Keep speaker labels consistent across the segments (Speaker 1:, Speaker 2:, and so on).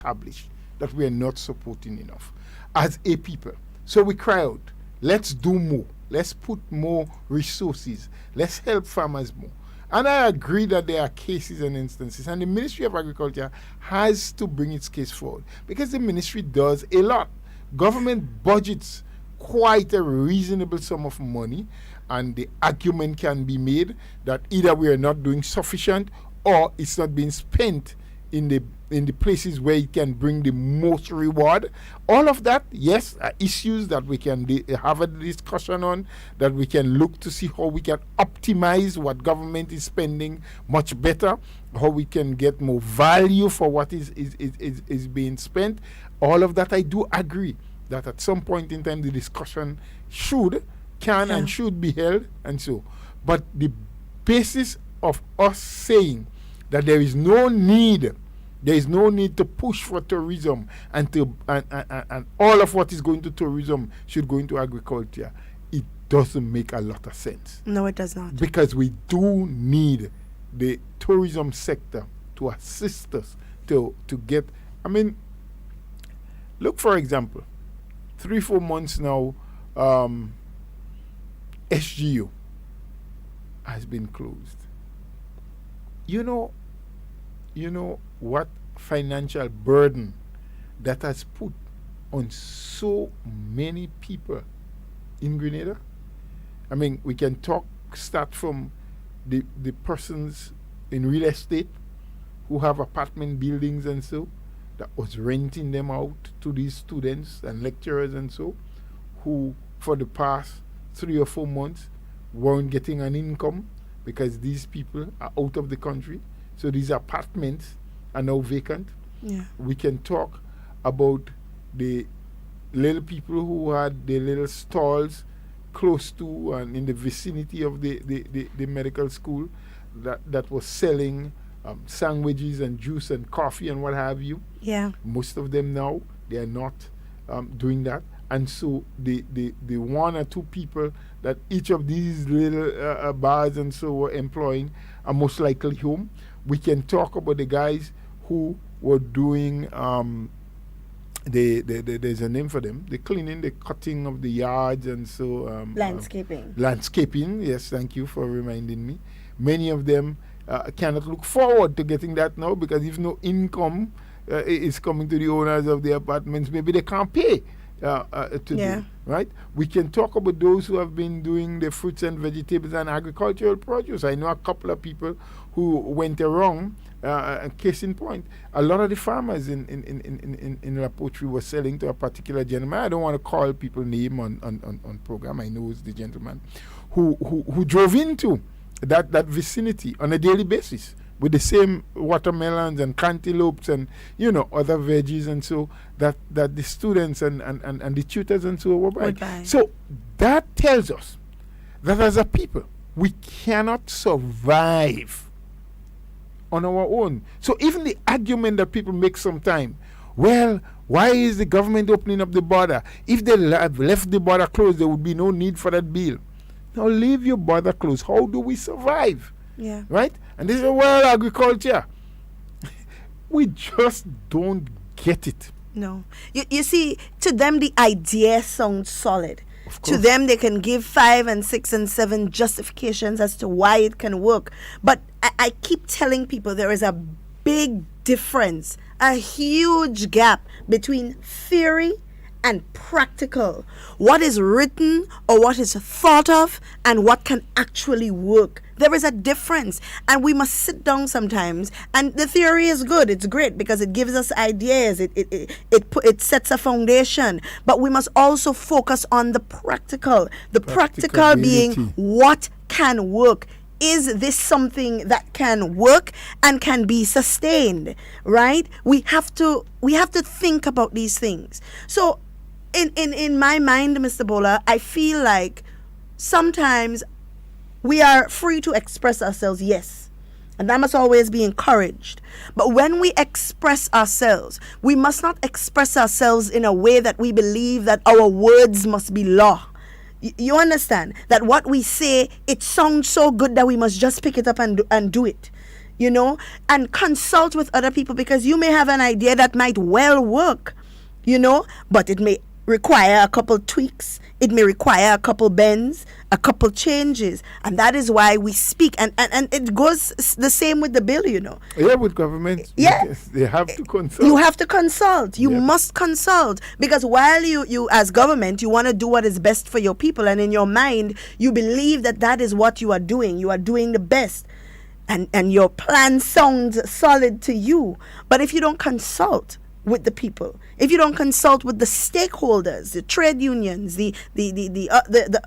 Speaker 1: established that we are not supporting enough as a people. So we cry out, let's do more. Let's put more resources. Let's help farmers more. And I agree that there are cases and instances, and the Ministry of Agriculture has to bring its case forward because the ministry does a lot. Government budgets quite a reasonable sum of money, and the argument can be made that either we are not doing sufficient or it's not being spent in the places where it can bring the most reward. All of that, yes, are issues that we can have a discussion on, that we can look to see how we can optimize what government is spending much better, how we can get more value for what is being spent. All of that I do agree that at some point in time the discussion can and should be held, and so. But the basis of us saying that there is no need to push for tourism and all of what is going to tourism should go into agriculture, it doesn't make a lot of sense.
Speaker 2: No, it does not.
Speaker 1: Because we do need the tourism sector to assist us to get, I mean, look, for example, 3-4 months now, SGU has been closed. You know what financial burden that has put on so many people in Grenada? I mean, we can start from the persons in real estate who have apartment buildings and so, that was renting them out to these students and lecturers and so, who for the past 3 or 4 months weren't getting an income because these people are out of the country. So these apartments are now vacant.
Speaker 2: Yeah.
Speaker 1: We can talk about the little people who had their little stalls close to and in the vicinity of the medical school that was selling sandwiches and juice and coffee and what have you.
Speaker 2: Yeah.
Speaker 1: Most of them now, they are not doing that. And so the 1 or 2 people that each of these little bars and so were employing are most likely home. We can talk about the guys who were doing, there's a name for them, the cleaning, the cutting of the yards and so.
Speaker 2: Landscaping.
Speaker 1: Landscaping, yes, thank you for reminding me. Many of them cannot look forward to getting that now because if no income is coming to the owners of the apartments, maybe they can't pay. Today, right? We can talk about those who have been doing the fruits and vegetables and agricultural produce. I know a couple of people who went wrong. Case in point, a lot of the farmers in La Poterie were selling to a particular gentleman. I don't want to call people name on program. I know it's the gentleman who drove into that vicinity on a daily basis with the same watermelons and cantaloupes and other veggies and so that the students and the tutors and so were buying. So that tells us that as a people we cannot survive on our own. So even the argument that people make sometimes, well, why is the government opening up the border? If they have left the border closed, there would be no need for that bill. Now leave your border closed. How do we survive?
Speaker 2: Yeah.
Speaker 1: Right? And this is well agriculture. We just don't get it.
Speaker 2: No. You see, to them the idea sounds solid. To them they can give 5 and 6 and 7 justifications as to why it can work. But I keep telling people there is a big difference, a huge gap between theory and practical. What is written or what is thought of and what can actually work. There is a difference, and we must sit down sometimes. And the theory is good; it's great because it gives us ideas. It sets a foundation. But we must also focus on the practical. The practical being what can work. Is this something that can work and can be sustained? Right? We have to think about these things. So, in my mind, Mr. Bola, I feel like sometimes we are free to express ourselves, yes. And that must always be encouraged. But when we express ourselves, we must not express ourselves in a way that we believe that our words must be law. You understand? That what we say, it sounds so good that we must just pick it up and do it. and consult with other people, because you may have an idea that might well work, but it may require a couple tweaks. It may require a couple bends, a couple changes. And that is why we speak. And it goes the same with the bill,
Speaker 1: Yeah, with government.
Speaker 2: Yeah.
Speaker 1: Yes, they have to consult.
Speaker 2: You have to consult. You must consult. Because while you as government, you want to do what is best for your people. And in your mind, you believe that is what you are doing. You are doing the best. And your plan sounds solid to you. But if you don't consult with the people, if you don't consult with the stakeholders, the trade unions, the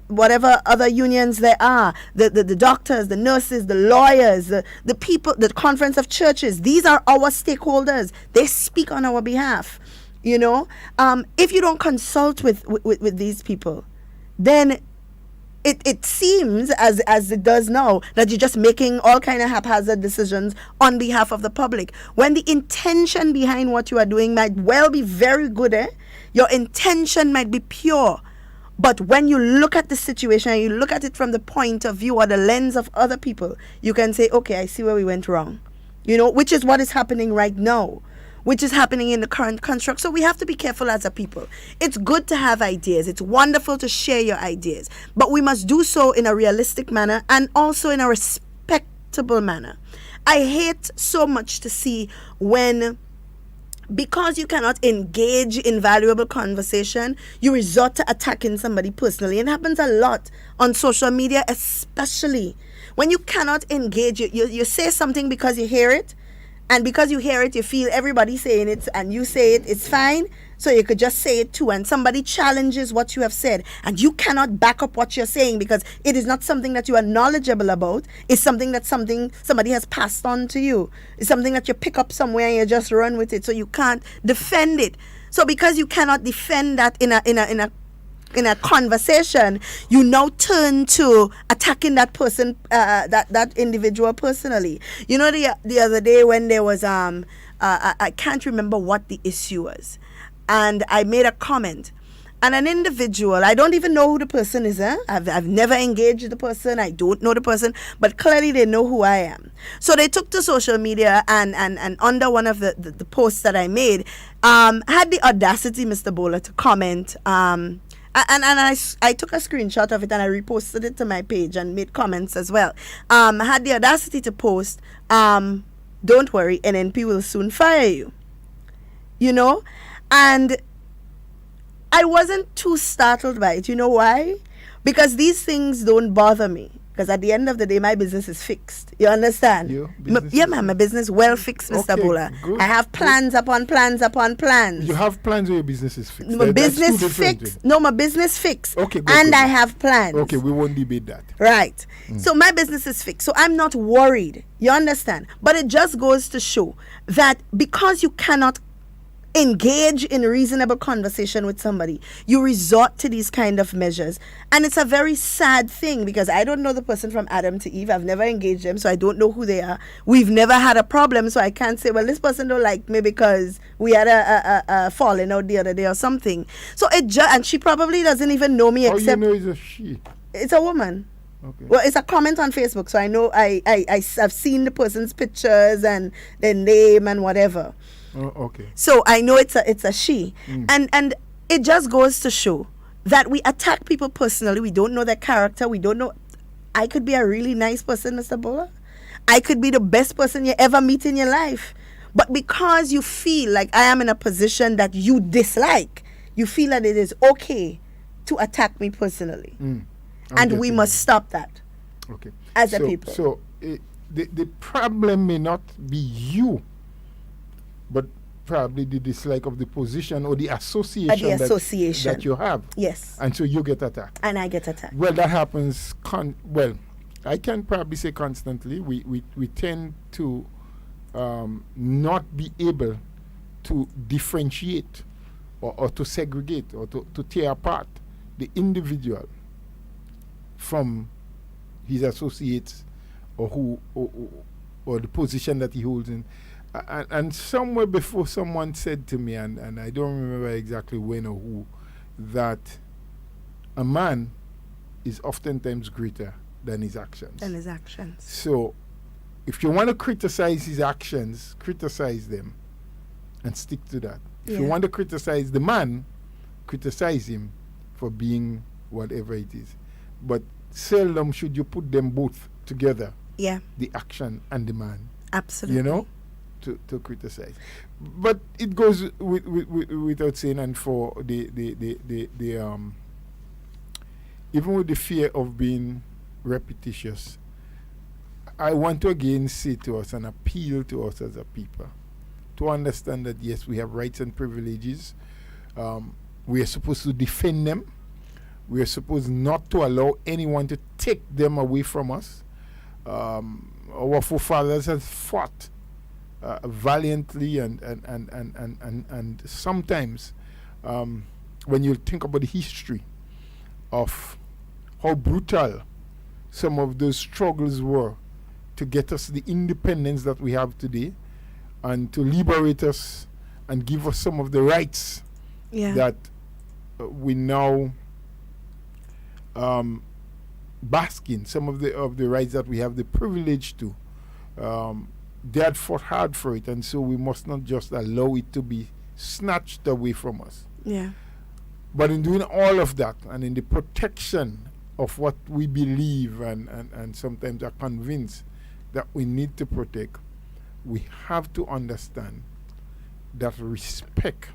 Speaker 2: whatever other unions there are, the doctors, the nurses, the lawyers, the people, the conference of churches, these are our stakeholders. They speak on our behalf. If you don't consult with these people, then it seems, as it does now, that you're just making all kind of haphazard decisions on behalf of the public, when the intention behind what you are doing might well be very good. Your intention might be pure, but when you look at the situation and you look at it from the point of view or the lens of other people, you can say, okay, I see where we went wrong, which is what is happening right now, which is happening in the current construct. So we have to be careful as a people. It's good to have ideas. It's wonderful to share your ideas. But we must do so in a realistic manner and also in a respectable manner. I hate so much to see when, because you cannot engage in valuable conversation, you resort to attacking somebody personally. It happens a lot on social media, especially when you cannot engage. You say something because you hear it. And because you hear it, you feel everybody saying it, and you say it, it's fine. So you could just say it too. And somebody challenges what you have said, and you cannot back up what you're saying because it is not something that you are knowledgeable about. It's something that somebody has passed on to you. It's something that you pick up somewhere and you just run with it. So you can't defend it. So because you cannot defend that in a conversation, you now turn to attacking that person, that individual personally. The other day when there was I can't remember what the issue was, and I made a comment, and an individual, I don't even know who the person is. I've never engaged the person. I don't know the person, but clearly they know who I am. So they took to social media and under one of the posts that I made, had the audacity, Mr. Bowler, to comment. And I took a screenshot of it and I reposted it to my page and made comments as well. I had the audacity to post, don't worry, NNP will soon fire you. And I wasn't too startled by it. You know why? Because these things don't bother me. Because at the end of the day, my business is fixed. You understand? My business well fixed, Mr. Bowler.
Speaker 1: Good,
Speaker 2: I have plans upon plans upon plans.
Speaker 1: You have plans where your business is fixed.
Speaker 2: My business fixed. No, my business fixed.
Speaker 1: Okay, good,
Speaker 2: and
Speaker 1: good.
Speaker 2: I have plans.
Speaker 1: Okay, we won't debate that.
Speaker 2: Right. So my business is fixed. So I'm not worried. You understand? But it just goes to show that because you cannot engage in reasonable conversation with somebody, you resort to these kind of measures. And it's a very sad thing because I don't know the person from Adam to Eve. I've never engaged them, so I don't know who they are. We've never had a problem, so I can't say, well, this person don't like me because we had a falling out the other day or something. So and she probably doesn't even know me. Except
Speaker 1: you know it's a she?
Speaker 2: It's a woman.
Speaker 1: Okay.
Speaker 2: Well, it's a comment on Facebook, so I know I've seen the person's pictures and their name and whatever.
Speaker 1: Oh, okay.
Speaker 2: So I know it's a she. And it just goes to show that we attack people personally. We don't know their character. We don't know. I could be a really nice person, Mr. Bowler. I could be the best person you ever meet in your life. But because you feel like I am in a position that you dislike, you feel that it is okay to attack me personally. And we must stop that.
Speaker 1: Okay.
Speaker 2: As a people.
Speaker 1: So the problem may not be you, but probably the dislike of the position or the association, that you have.
Speaker 2: Yes.
Speaker 1: And so you get attacked.
Speaker 2: And I get attacked.
Speaker 1: Well, that happens, I can probably say constantly. We tend to not be able to differentiate or to segregate or to tear apart the individual from his associates or the position that he holds in. And somewhere before someone said to me, and I don't remember exactly when or who, that a man is oftentimes greater than his actions.
Speaker 2: So
Speaker 1: if you want to criticize his actions, criticize them and stick to that. If you want to criticize the man, criticize him for being whatever it is. But seldom should you put them both together.
Speaker 2: Yeah.
Speaker 1: The action and the man.
Speaker 2: Absolutely.
Speaker 1: You know, to criticize. But it goes without saying, and for the even with the fear of being repetitious, I want to again say to us and appeal to us as a people to understand that yes, we have rights and privileges. We are supposed to defend them. We are supposed not to allow anyone to take them away from us. Our forefathers have fought valiantly, and sometimes when you think about the history of how brutal some of those struggles were to get us the independence that we have today, and to liberate us and give us some of the rights that we now bask in, some of the rights that we have the privilege to. They had fought hard for it, and so we must not just allow it to be snatched away from us.
Speaker 2: Yeah.
Speaker 1: But in doing all of that, and in the protection of what we believe and sometimes are convinced that we need to protect, we have to understand that respect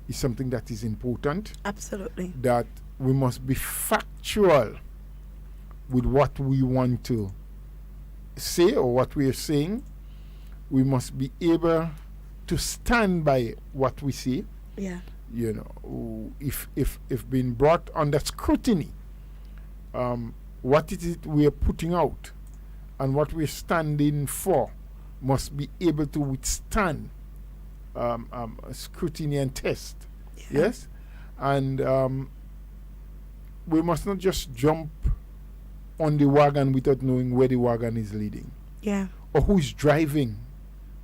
Speaker 1: is something that is important.
Speaker 2: Absolutely.
Speaker 1: That we must be factual with what we want to say or what we are saying. We must be able to stand by what we say.
Speaker 2: Yeah.
Speaker 1: You know, if being brought under scrutiny, what is it we are putting out and what we're standing for must be able to withstand scrutiny and test. Yes? And we must not just jump on the wagon without knowing where the wagon is leading.
Speaker 2: Yeah.
Speaker 1: Or who is driving,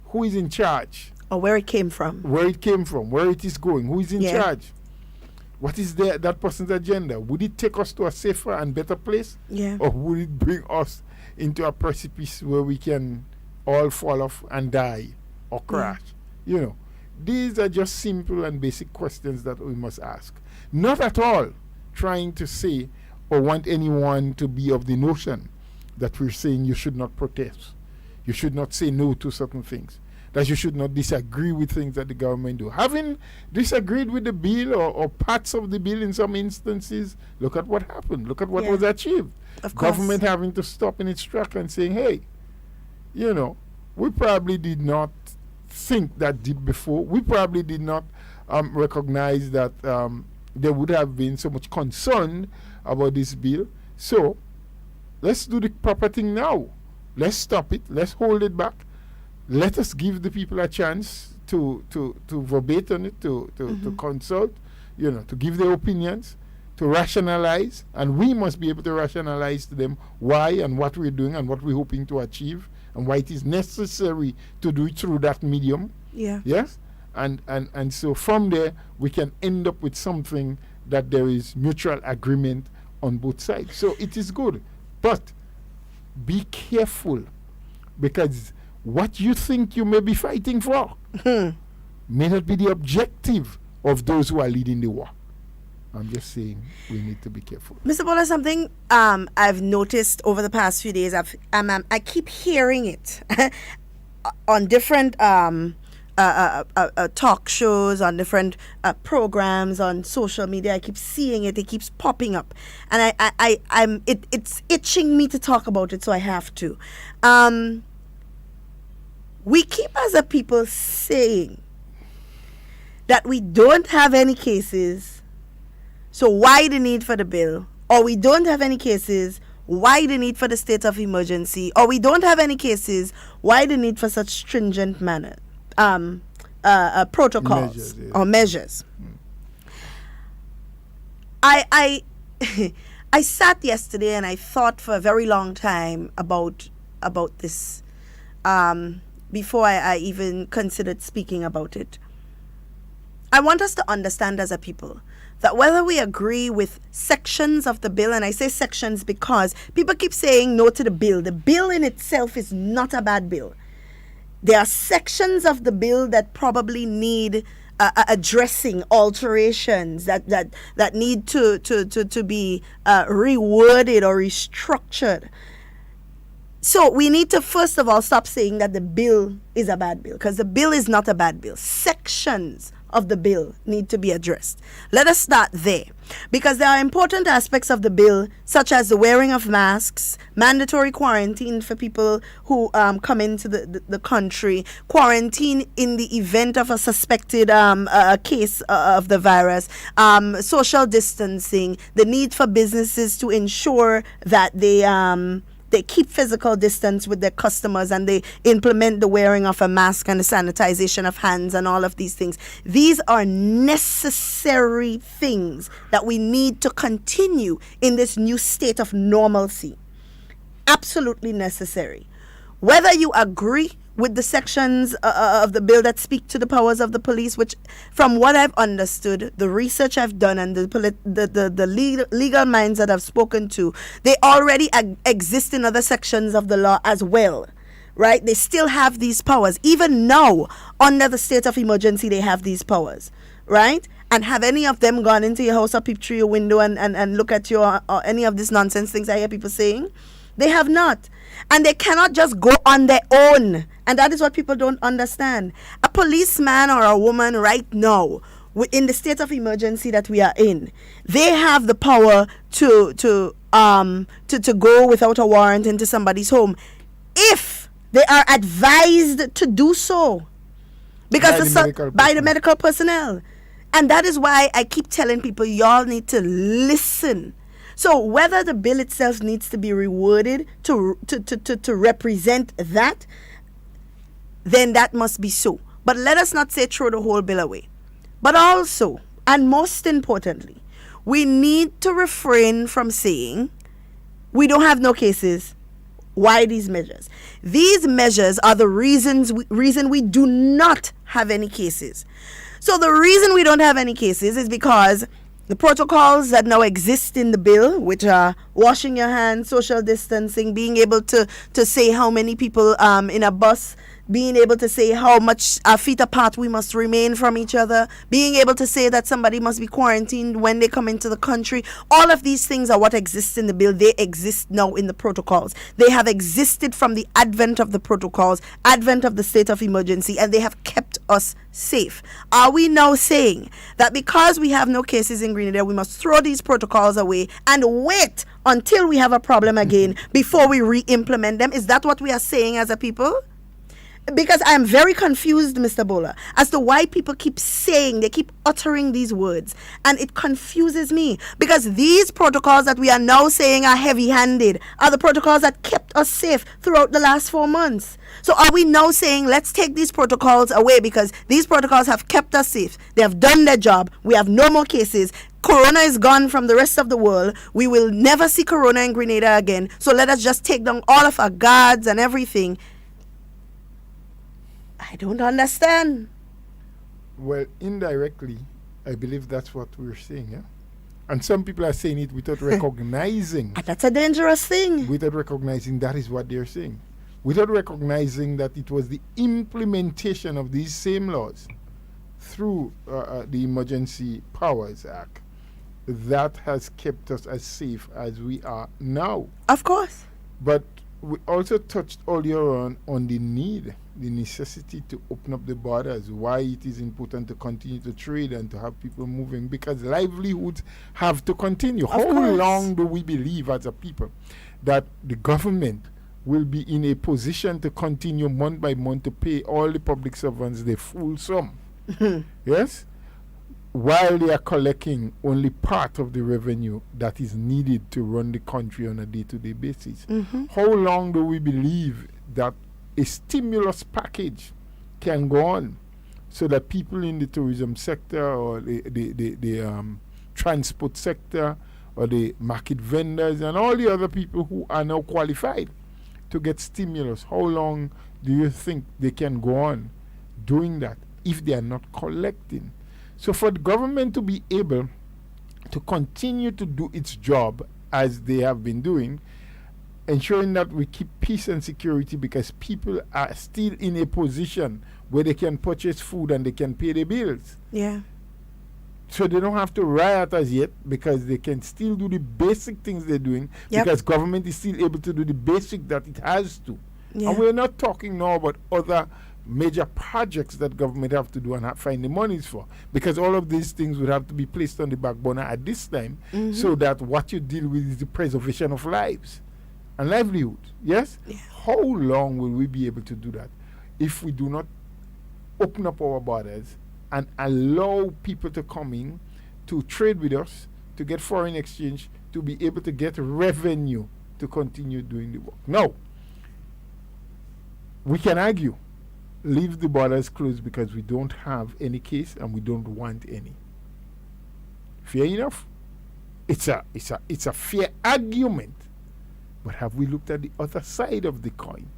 Speaker 1: who is in charge.
Speaker 2: Or where it came from.
Speaker 1: Where it came from, where it is going, who is in charge. What is that person's agenda? Would it take us to a safer and better place?
Speaker 2: Yeah.
Speaker 1: Or would it bring us into a precipice where we can all fall off and die or crash? You know, these are just simple and basic questions that we must ask. Not at all trying to say or want anyone to be of the notion that we're saying you should not protest. You should not say no to certain things. That you should not disagree with things that the government do. Having disagreed with the bill or parts of the bill in some instances, look at what happened. Look at what was achieved.
Speaker 2: Of course.
Speaker 1: Government having to stop in its track and saying, hey, you know, we probably did not think that deep before. We probably did not recognize that there would have been so much concern about this bill. So let's do the proper thing now. Let's stop it. Let's hold it back. Let us give the people a chance to verbate on it, to consult, you know, to give their opinions, to rationalize, and we must be able to rationalize to them why and what we're doing and what we're hoping to achieve and why it is necessary to do it through that medium.
Speaker 2: Yeah.
Speaker 1: Yes? And so from there we can end up with something that there is mutual agreement on both sides. So it is good. But be careful, because what you think you may be fighting for may not be the objective of those who are leading the war. I'm just saying we need to be careful.
Speaker 2: Mr. Bola, something I've noticed over the past few days, I keep hearing it on different talk shows, on different programs, on social media. I keep seeing it. It keeps popping up, and it's itching me to talk about it, so I have to. We keep as a people saying that we don't have any cases, so why the need for the bill? Or we don't have any cases, why the need for the state of emergency? Or we don't have any cases, why the need for such stringent protocols or measures? I sat yesterday and I thought for a very long time about this. Before I even considered speaking about it. I want us to understand as a people that whether we agree with sections of the bill, and I say sections because people keep saying no to the bill in itself is not a bad bill. There are sections of the bill that probably need addressing, alterations that need to be reworded or restructured. So we need to first of all stop saying that the bill is a bad bill, because the bill is not a bad bill. Sections of the bill need to be addressed. Let us start there, because there are important aspects of the bill, such as the wearing of masks, mandatory quarantine for people who come into the country, quarantine in the event of a suspected case of the virus, social distancing, the need for businesses to ensure that they keep physical distance with their customers, and they implement the wearing of a mask and the sanitization of hands and all of these things. These are necessary things that we need to continue in this new state of normalcy. Absolutely necessary. Whether you agree with the sections of the bill that speak to the powers of the police, which, from what I've understood, the research I've done, and the legal minds that I've spoken to, they already exist in other sections of the law as well, right? They still have these powers. Even now, under the state of emergency, they have these powers, right? And have any of them gone into your house or peeped through your window and look at you, or any of this nonsense things I hear people saying? They have not. And they cannot just go on their own. And that is what people don't understand. A policeman or a woman right now, in the state of emergency that we are in, they have the power to go without a warrant into somebody's home if they are advised to do so, because by the medical personnel. And that is why I keep telling people, y'all need to listen. So whether the bill itself needs to be reworded to represent that, then that must be so. But let us not say throw the whole bill away. But also, and most importantly, we need to refrain from saying we don't have no cases. Why these measures? These measures are the reason we do not have any cases. So the reason we don't have any cases is because the protocols that now exist in the bill, which are washing your hands, social distancing, being able to say how many people in a bus, being able to say how much feet apart we must remain from each other, being able to say that somebody must be quarantined when they come into the country. All of these things are what exists in the bill. They exist now in the protocols. They have existed from the advent of the protocols, advent of the state of emergency, and they have kept us safe. Are we now saying that because we have no cases in Grenada, we must throw these protocols away and wait until we have a problem again before we re-implement them? Is that what we are saying as a people? Because I am very confused, Mr. Bola, as to why people keep saying, they keep uttering these words. And it confuses me. Because these protocols that we are now saying are heavy-handed are the protocols that kept us safe throughout the last 4 months. So are we now saying, let's take these protocols away because these protocols have kept us safe? They have done their job. We have no more cases. Corona is gone from the rest of the world. We will never see Corona in Grenada again. So let us just take down all of our guards and everything. I don't understand.
Speaker 1: Well, indirectly, I believe that's what we're saying, yeah? And some people are saying it without recognizing.
Speaker 2: And that's a dangerous thing.
Speaker 1: Without recognizing that is what they're saying. Without recognizing that it was the implementation of these same laws through the Emergency Powers Act that has kept us as safe as we are now.
Speaker 2: Of course.
Speaker 1: But we also touched earlier on the need, the necessity to open up the borders, why it is important to continue to trade and to have people moving, because livelihoods have to continue. How long do we believe as a people that the government will be in a position to continue month by month to pay all the public servants the full sum? Yes? While they are collecting only part of the revenue that is needed to run the country on a day-to-day basis. How long do we believe that a stimulus package can go on so that people in the tourism sector or the transport sector or the market vendors and all the other people who are now qualified to get stimulus, how long do you think they can go on doing that if they are not collecting? So for the government to be able to continue to do its job as they have been doing, ensuring that we keep peace and security because people are still in a position where they can purchase food and they can pay their bills.
Speaker 2: Yeah.
Speaker 1: So they don't have to riot as yet because they can still do the basic things they're doing because government is still able to do the basic that it has to.
Speaker 2: Yeah.
Speaker 1: And we're not talking now about other major projects that government have to do and find the monies for, because all of these things would have to be placed on the back burner at this time, so that what you deal with is the preservation of lives and livelihood. Yes?
Speaker 2: Yeah.
Speaker 1: How long will we be able to do that if we do not open up our borders and allow people to come in to trade with us, to get foreign exchange, to be able to get revenue to continue doing the work? No. We can argue, leave the borders closed because we don't have any case and we don't want any. Fair enough? It's a fair argument. But have we looked at the other side of the coin?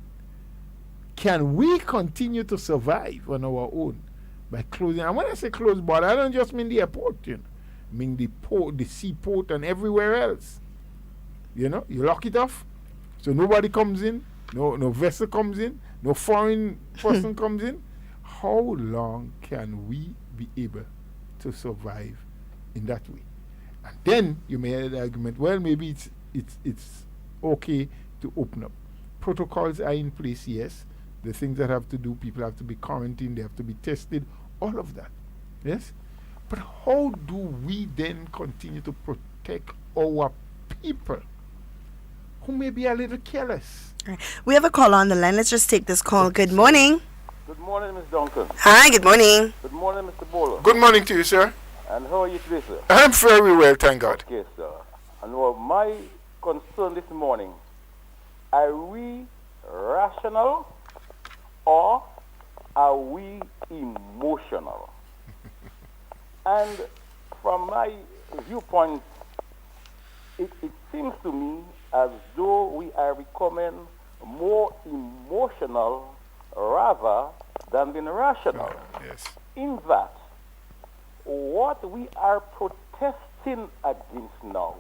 Speaker 1: Can we continue to survive on our own by closing? And when I say closed border, I don't just mean the airport, I mean the port, the seaport, and everywhere else. You lock it off, so nobody comes in, no vessel comes in, no foreign person comes in. How long can we be able to survive in that way? And then you may have the argument, well, maybe it's okay to open up. Protocols are in place, yes. The things that have to do, people have to be quarantined, they have to be tested, all of that. Yes? But how do we then continue to protect our people who may be a little careless?
Speaker 2: Right. We have a call on the line. Let's just take this call. Good morning.
Speaker 3: Good morning, Ms. Duncan.
Speaker 2: Hi, good morning.
Speaker 3: Good morning, Mr. Bowler.
Speaker 1: Good morning to you, sir.
Speaker 3: And how are you today, sir?
Speaker 1: I'm very well, thank God.
Speaker 3: Okay, sir. And my concern this morning, are we rational or are we emotional? And from my viewpoint, it seems to me as though we are becoming more emotional rather than being rational.
Speaker 1: Yes.
Speaker 3: In that, what we are protesting against now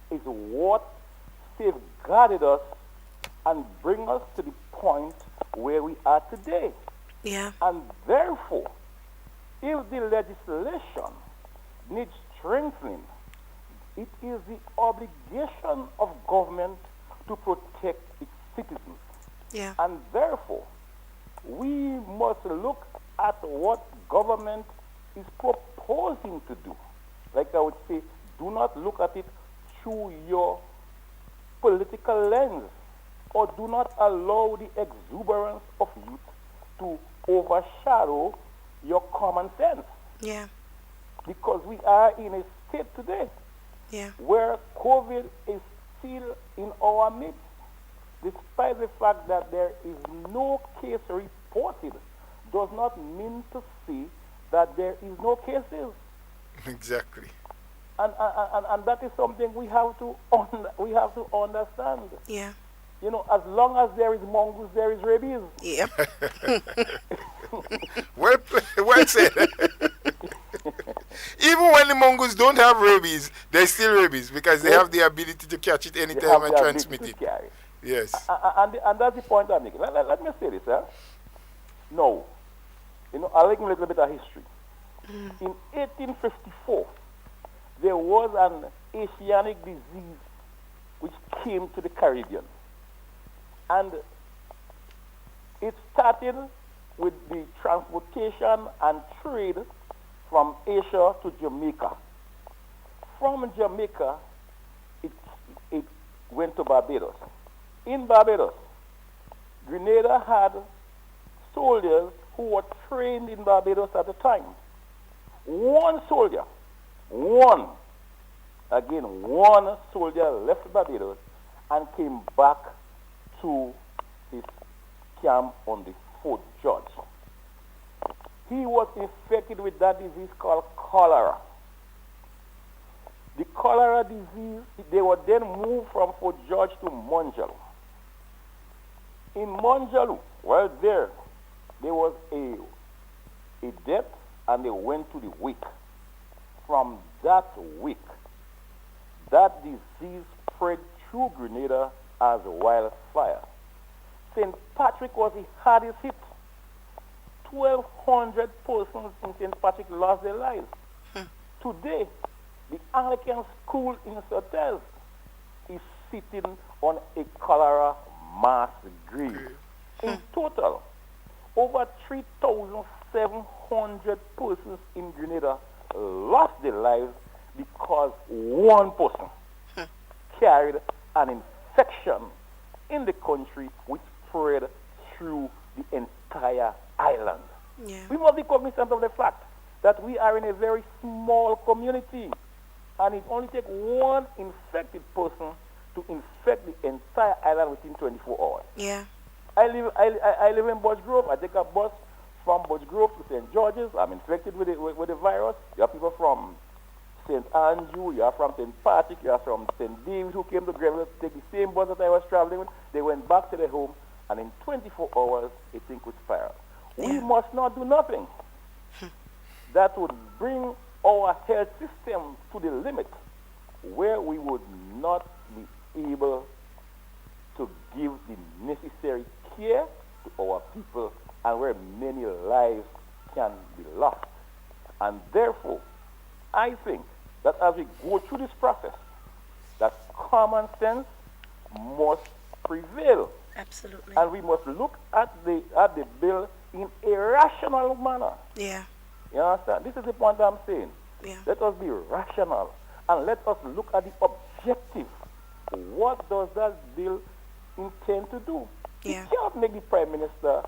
Speaker 3: is what safeguarded us and bring us to the point where we are today.
Speaker 2: Yeah.
Speaker 3: And therefore, if the legislation needs strengthening, it is the obligation of government to protect its citizens.
Speaker 2: Yeah.
Speaker 3: And therefore, we must look at what government is proposing to do. Like I would say, do not look at it through your political lens, or do not allow the exuberance of youth to overshadow your common sense.
Speaker 2: Yeah.
Speaker 3: Because we are in a state today where COVID is still in our midst, despite the fact that there is no case reported, does not mean to say that there is no cases.
Speaker 1: Exactly.
Speaker 3: And that is something we have to understand.
Speaker 2: Yeah.
Speaker 3: As long as there is mongoose, there is rabies.
Speaker 2: Yep.
Speaker 1: Well said. Even when the mongoose don't have rabies, there's still rabies because they have the ability to catch it anytime and transmit it. Yes.
Speaker 3: And that's the point I'm making. Let me say this, sir. No. I'll give you a little bit of history. In 1854, there was an Asiatic disease which came to the Caribbean. And it started with the transportation and trade from Asia to Jamaica. From Jamaica, it went to Barbados. In Barbados, Grenada had soldiers who were trained in Barbados at the time. One soldier left Barbados and came back to his camp on the Fort George. He was infected with that disease called cholera. The cholera disease, they were then moved from Fort George to Monjalo. In Monjalo, there was a death and they went to the wake. From that wake, that disease spread through Grenada as a wildfire. St. Patrick was the hardest hit. 1,200 persons in St. Patrick lost their lives. Today, the Anglican school in Sotels is sitting on a cholera mass grave. In total, over 3,700 persons in Grenada lost their lives because one person carried an infection in the country which spread through the entire island.
Speaker 2: Yeah.
Speaker 3: We must be cognizant of the fact that we are in a very small community, and it only takes one infected person to infect the entire island within 24 hours.
Speaker 2: Yeah.
Speaker 3: I live in Bush Grove. I take a bus from Bush Grove to St. George's. I'm infected with the virus. You have people from St. Andrew, you are from St. Patrick, you are from St. David who came to Grenada to take the same bus that I was traveling with. They went back to their home, and in 24 hours, a thing could spiral.
Speaker 2: Yeah.
Speaker 3: We must not do nothing that would bring our health system to the limit where we would not be able to give the necessary care to our people and where many lives can be lost. And therefore, I think that as we go through this process, that common sense must prevail.
Speaker 2: Absolutely.
Speaker 3: And we must look at the bill in a rational manner.
Speaker 2: Yeah.
Speaker 3: You understand? This is the point I'm saying.
Speaker 2: Yeah.
Speaker 3: Let us be rational and let us look at the objective. What does that bill intend to do?
Speaker 2: Yeah.
Speaker 3: It cannot make the Prime Minister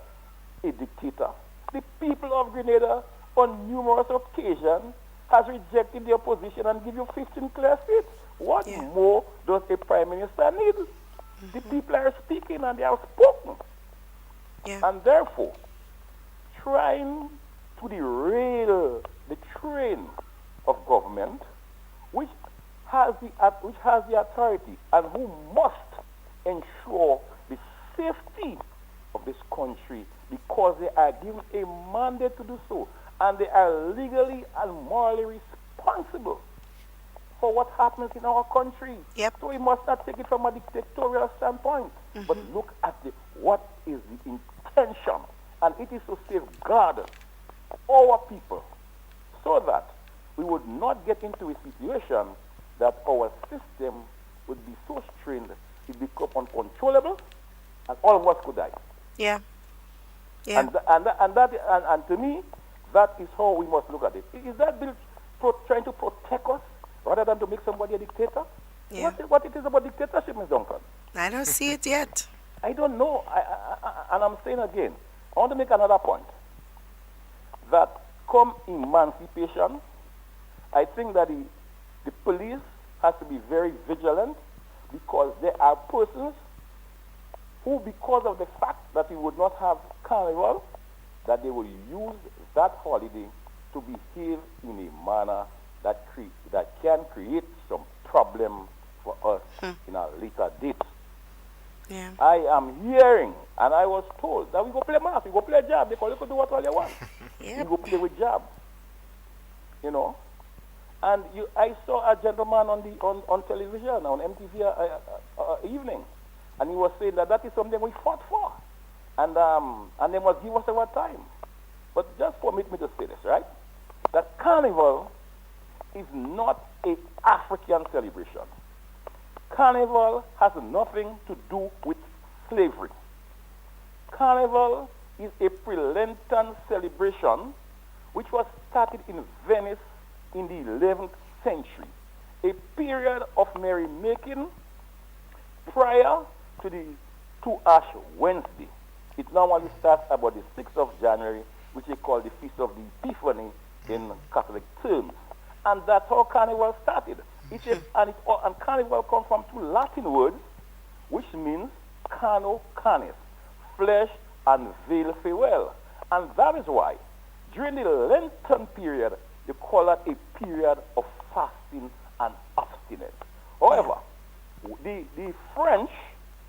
Speaker 3: a dictator. The people of Grenada, on numerous occasions, has rejected the opposition and give you 15 clear seats. What more does a Prime Minister need? The people are speaking and they have spoken.
Speaker 2: Yeah.
Speaker 3: And therefore, trying to derail the train of government, which has the authority and who must ensure the safety of this country because they are given a mandate to do so, and they are legally and morally responsible for what happens in our country.
Speaker 2: Yep.
Speaker 3: So we must not take it from a dictatorial standpoint, but look at what is the intention, and it is to safeguard our people so that we would not get into a situation that our system would be so strained it become uncontrollable and all of us could die.
Speaker 2: Yeah. Yeah.
Speaker 3: And to me, that is how we must look at it. Is that bill trying to protect us rather than to make somebody a dictator?
Speaker 2: Yeah.
Speaker 3: What it is about dictatorship, Ms. Duncan?
Speaker 2: I don't see it yet.
Speaker 3: I don't know. And I'm saying again, I want to make another point. That come emancipation, I think that the police has to be very vigilant because there are persons who, because of the fact that we would not have carnival, that they will use that holiday to behave in a manner that can create some problem for us in our later dates.
Speaker 2: Yeah.
Speaker 3: I am hearing, and I was told that we go play mass, we go play jab, because you can do what all you want.
Speaker 2: Yep.
Speaker 3: We go play with jab, you know. And I saw a gentleman on television, on MTV evening, and he was saying that is something we fought for, and they must give us our time. But just permit me to say this, right? That Carnival is not an African celebration. Carnival has nothing to do with slavery. Carnival is a pre-Lenten celebration which was started in Venice in the 11th century, a period of merrymaking prior to the to Ash Wednesday. It normally starts about the 6th of January, which they call the Feast of the Epiphany in Catholic terms. And that's how Carnival started. And Carnival comes from two Latin words, which means carno, canis, flesh and veil farewell. And that is why, during the Lenten period, they call it a period of fasting and abstinence. However, the French,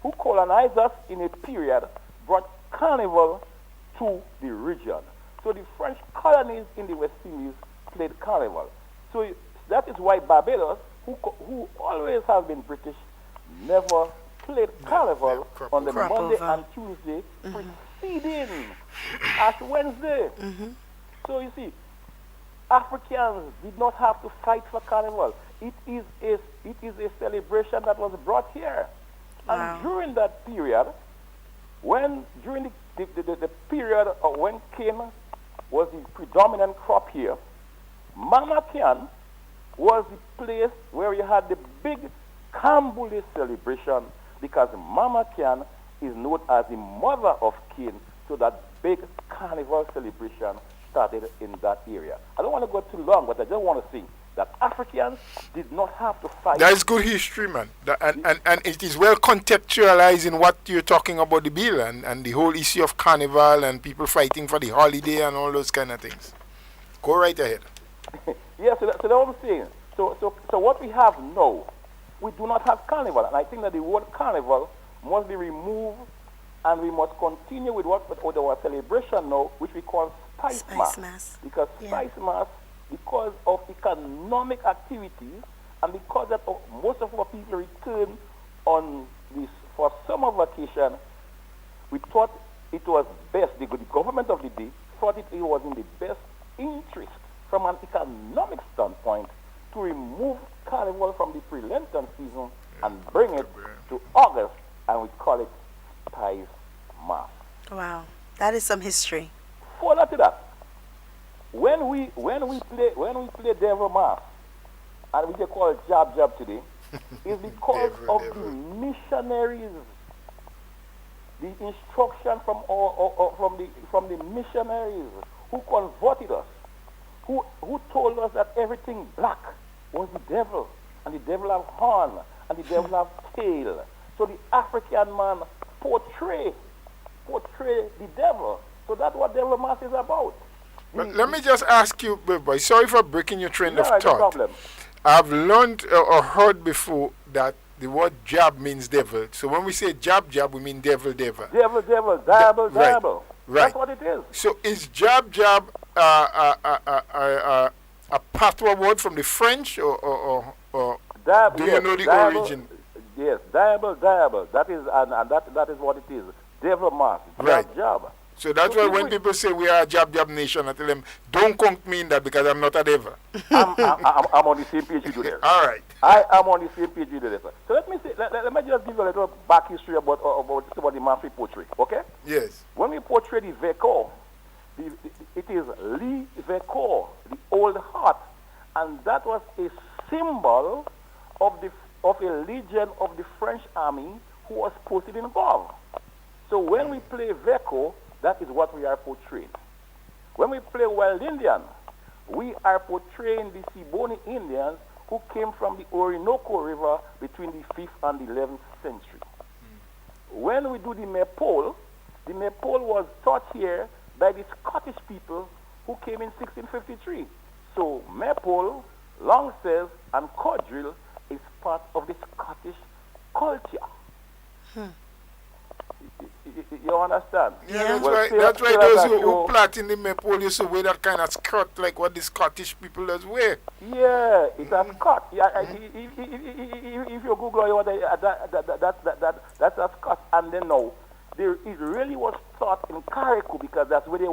Speaker 3: who colonized us in a period, brought Carnival to the region. So the French colonies in the West Indies played carnival. So that is why Barbados, who always has been British, never played carnival on the Monday and Tuesday preceding Ash Wednesday. So you see, Africans did not have to fight for carnival. It is a celebration that was brought here.
Speaker 2: Wow.
Speaker 3: And during that period, during the period of when cane was the predominant crop here, Mama Can was the place where you had the big Kambule celebration, because Mama Can is known as the mother of cane, so that big carnival celebration started in that area. I don't want to go too long, but I just want to say that Africans did not have to fight.
Speaker 1: That is good history, man. And it is well contextualized in what you're talking about the bill and the whole issue of carnival and people fighting for the holiday and all those kind of things. Go right ahead.
Speaker 3: Yes, so that's what I'm saying. So what we have now, we do not have carnival. And I think that the word carnival must be removed, and we must continue with with our celebration now, which we call Spice Mass. Because Spice Mass, because of economic activities, and because that most of our people return on this for summer vacation, we thought it was best. The government of the day thought it was in the best interest from an economic standpoint to remove carnival from the pre-Lenten season and bring it to August, and we call it Spice Mass.
Speaker 2: Wow, that is some history.
Speaker 3: Further to that, when we play Devil Mass, and we just call it Jab Jab today, is because of the missionaries, the instruction from the missionaries who converted us, who told us that everything black was the devil, and the devil have horn, and the devil have tail. So the African man portray the devil. So that's what Devil Mass is about.
Speaker 1: But let me just ask you, boy, sorry for breaking your train of thought.
Speaker 3: No problem.
Speaker 1: I've learned or heard before that the word jab means devil. So when we say jab, we mean devil.
Speaker 3: Devil, dabble.
Speaker 1: Right.
Speaker 3: That's what it is.
Speaker 1: So is jab a patois word from the French or do you know the origin?
Speaker 3: Yes, dabble. That is that is what it is. Devil Mass, jab.
Speaker 1: So that's why when people say we are a jab nation, I tell them, don't count me in that because I'm not a devil.
Speaker 3: I'm on the same page you do there.
Speaker 1: All right.
Speaker 3: I am on the same page you do there. So let me just give you a little back history about the mass we portray, okay?
Speaker 1: Yes.
Speaker 3: When we portray the Vekor, it is Lee Vekor, the old heart, and that was a symbol of a legion of the French army who was posted in Vav. So when we play Vekor, that is what we are portraying. When we play Wild Indian, we are portraying the Siboney Indians who came from the Orinoco River between the 5th and the 11th century. When we do the Maypole was taught here by the Scottish people who came in 1653. So Maypole, long says, and quadrille is part of the Scottish culture. You understand?
Speaker 1: Yeah, that's why those who plant in the Maypole used to wear that kind of skirt like what the Scottish people does wear.
Speaker 3: Yeah, it's a skirt. Yeah, if you Google that's a skirt. And then now, it really was taught in Carriacou because that's where they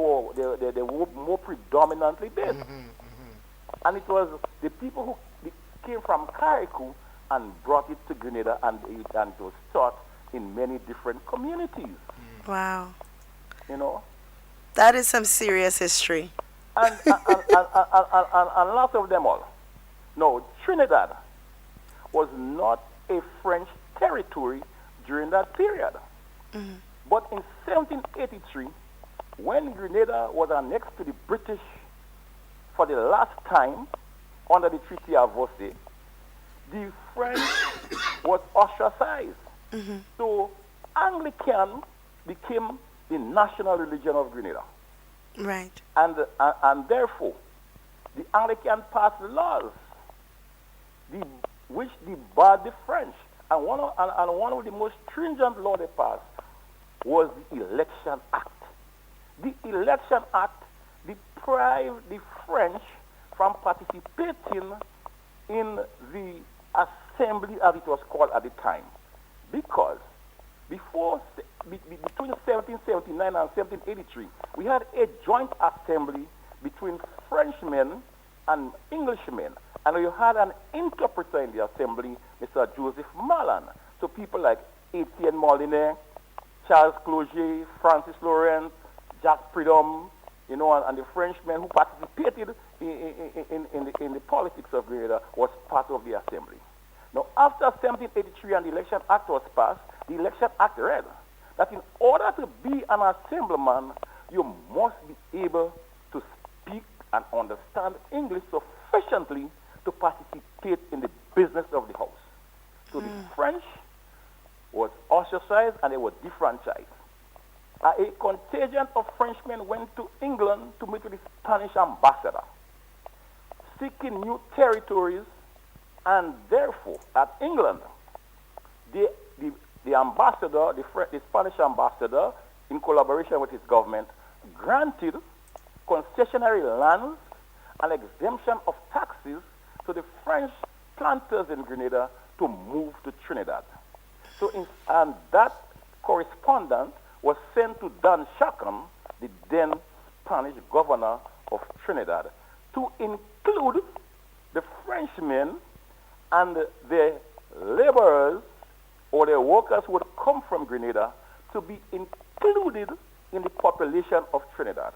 Speaker 3: were more predominantly based. And it was the people who came from Carriacou and brought it to Grenada, and it was taught in many different communities.
Speaker 2: Wow.
Speaker 3: You know?
Speaker 2: That is some serious history.
Speaker 3: And lots of them all. No, Trinidad was not a French territory during that period. But in 1783, when Grenada was annexed to the British for the last time under the Treaty of Versailles, the French was ostracized. So Anglican became the national religion of Grenada.
Speaker 2: Right.
Speaker 3: And therefore, the Anglican passed laws which debarred the French. And one of the most stringent laws they passed was the Election Act. The Election Act, the deprived the French from participating in the assembly, as it was called at the time, because between 1779 and 1783, we had a joint assembly between Frenchmen and Englishmen, and you had an interpreter in the assembly, Mr. Joseph Malan. So people like Etienne Molinet, Charles Cloget, Francis Laurent, Jacques Prudhomme, and the Frenchmen who participated in the politics of Grenada was part of the assembly. Now, after 1783 and the Election Act was passed, the Election Act read that in order to be an assemblyman, you must be able to speak and understand English sufficiently to participate in the business of the House. So the French was ostracized and they were defranchised. A contingent of Frenchmen went to England to meet with the Spanish ambassador, seeking new territories, and therefore, at England, the ambassador, the Spanish ambassador, in collaboration with his government, granted concessionary lands and exemption of taxes to the French planters in Grenada to move to Trinidad. And that correspondence was sent to Don Chacon, the then Spanish governor of Trinidad, to include the Frenchmen and the laborers or the workers who would come from Grenada to be included in the population of Trinidad.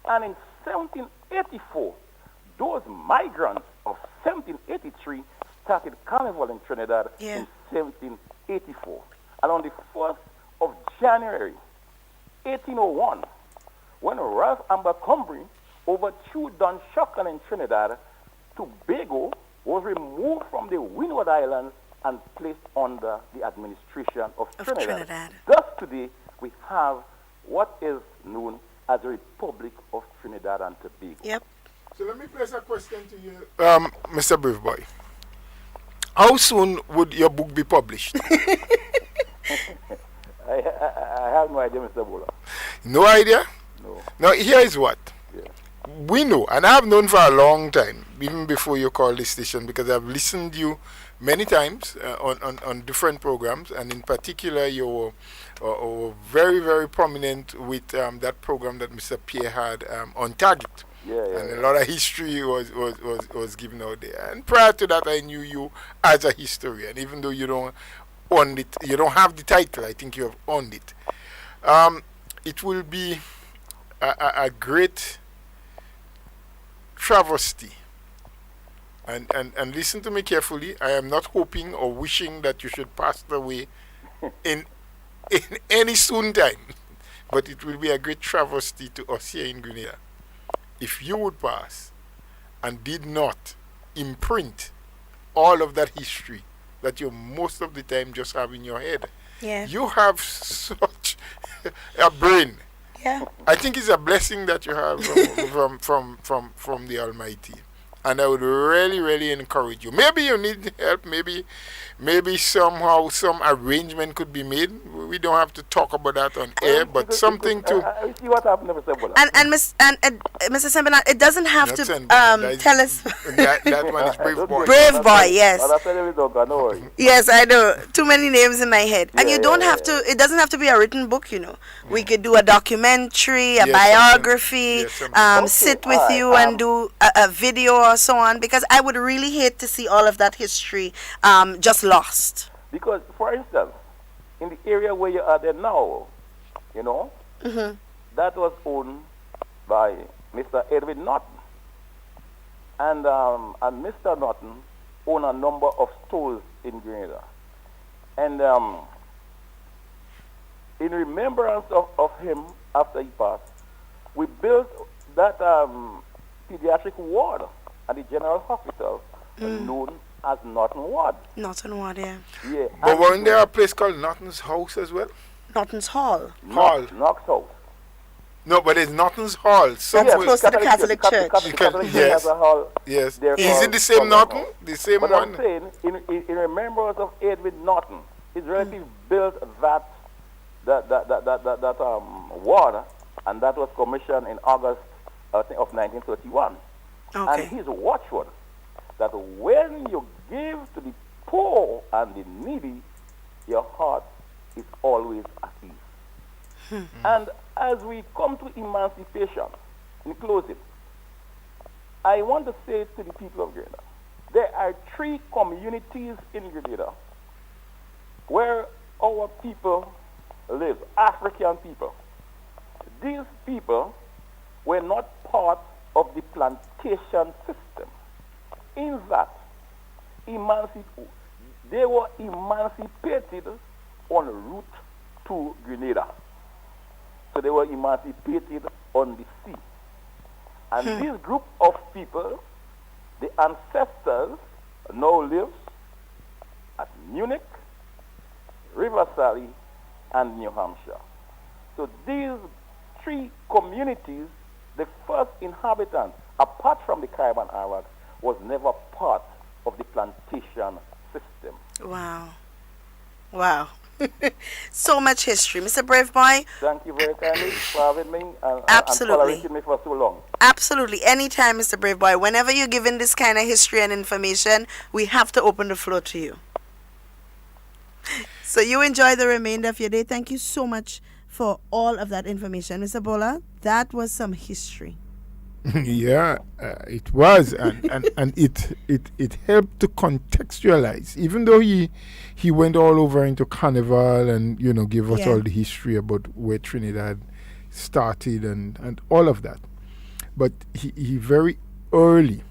Speaker 3: And in 1784, those migrants of 1783 started carnival in Trinidad in 1784. And on the 1st of January 1801, when Ralph Abercrombie overthrew Don Chacon in Trinidad, Tobago was removed from the Windward Islands and placed under the administration of Trinidad. Thus today we have what is known as the Republic of Trinidad and Tobago.
Speaker 2: Yep.
Speaker 1: So let me place a question to you, Mr. Brave Boy. How soon would your book be published?
Speaker 3: I have no idea, Mr. Bola.
Speaker 1: No idea?
Speaker 3: No.
Speaker 1: Now, here is what.
Speaker 3: Yeah.
Speaker 1: We know, and I have known for a long time, even before you called this station, because I've listened to you many times on different programs, and in particular, you were very, very prominent with that program that Mr. Pierre had on Target. And a lot of history was given out there. And prior to that, I knew you as a historian, even though you don't own it, you don't have the title. I think you have owned it. It will be a great travesty. And listen to me carefully. I am not hoping or wishing that you should pass away in any soon time, but it will be a great travesty to us here in Grenada if you would pass and did not imprint all of that history that you most of the time just have in your head.
Speaker 2: Yeah.
Speaker 1: You have such a brain.
Speaker 2: Yeah.
Speaker 1: I think it's a blessing that you have from the Almighty. And I would really, really encourage you. Maybe you need help. Maybe somehow some arrangement could be made. We don't have to talk about that on air, but something to.
Speaker 3: I see what happened, Mr. Bola.
Speaker 2: And Mr. Sembina, it doesn't have to tell us.
Speaker 1: That one is Brave Boy.
Speaker 2: Brave Boy, yes.
Speaker 3: No worry.
Speaker 2: Yes, I know. Too many names in my head. And you don't have to, it doesn't have to be a written book, you know. We could do a documentary, a biography, sit with you and do a video or so on, because I would really hate to see all of that history just lost.
Speaker 3: Because, for instance, in the area where you are there now, you know, that was owned by Mr. Edwin Norton. And Mr. Norton owned a number of stores in Grenada. And in remembrance of him after he passed, we built that pediatric ward at the General Hospital known as Norton Ward.
Speaker 2: Norton Ward, yeah.
Speaker 3: Yeah.
Speaker 1: But wasn't there a place called Norton's House as well?
Speaker 2: Norton's Hall.
Speaker 3: Knox House.
Speaker 1: No, but it's Norton's Hall.
Speaker 2: Somewhere close to the Catholic Church.
Speaker 3: Catholic Church has a hall.
Speaker 1: Yes. Is it the same Norton? The same
Speaker 3: but
Speaker 1: one?
Speaker 3: I'm saying, in remembrance of Edwin Norton, his relative built that ward, and that was commissioned in August of 1931.
Speaker 2: Okay.
Speaker 3: And his watchword, that when you give to the poor and the needy, your heart is always at ease. And as we come to emancipation, in closing, I want to say to the people of Grenada, there are 3 communities in Grenada where our people live, African people. These people were not part of the plantation system. In that, they were emancipated en route to Grenada. So they were emancipated on the sea. And this group of people, the ancestors, now lives at Munich, Riverside, and New Hampshire. So these 3 communities, the first inhabitants, apart from the Caribbean Iraq, was never part of the plantation system.
Speaker 2: Wow. So much history. Mr. Brave Boy.
Speaker 3: Thank you very kindly for having me and
Speaker 2: Absolutely.
Speaker 3: tolerating me for so long.
Speaker 2: Absolutely. Anytime, Mr. Brave Boy. Whenever you're given this kind of history and information, we have to open the floor to you. So you enjoy the remainder of your day. Thank you so much for all of that information. Mr. Bola, that was some history.
Speaker 1: Yeah, it was, and it helped to contextualize. Even though he went all over into Carnival and gave us all the history about where Trinidad started and all of that, but he very early,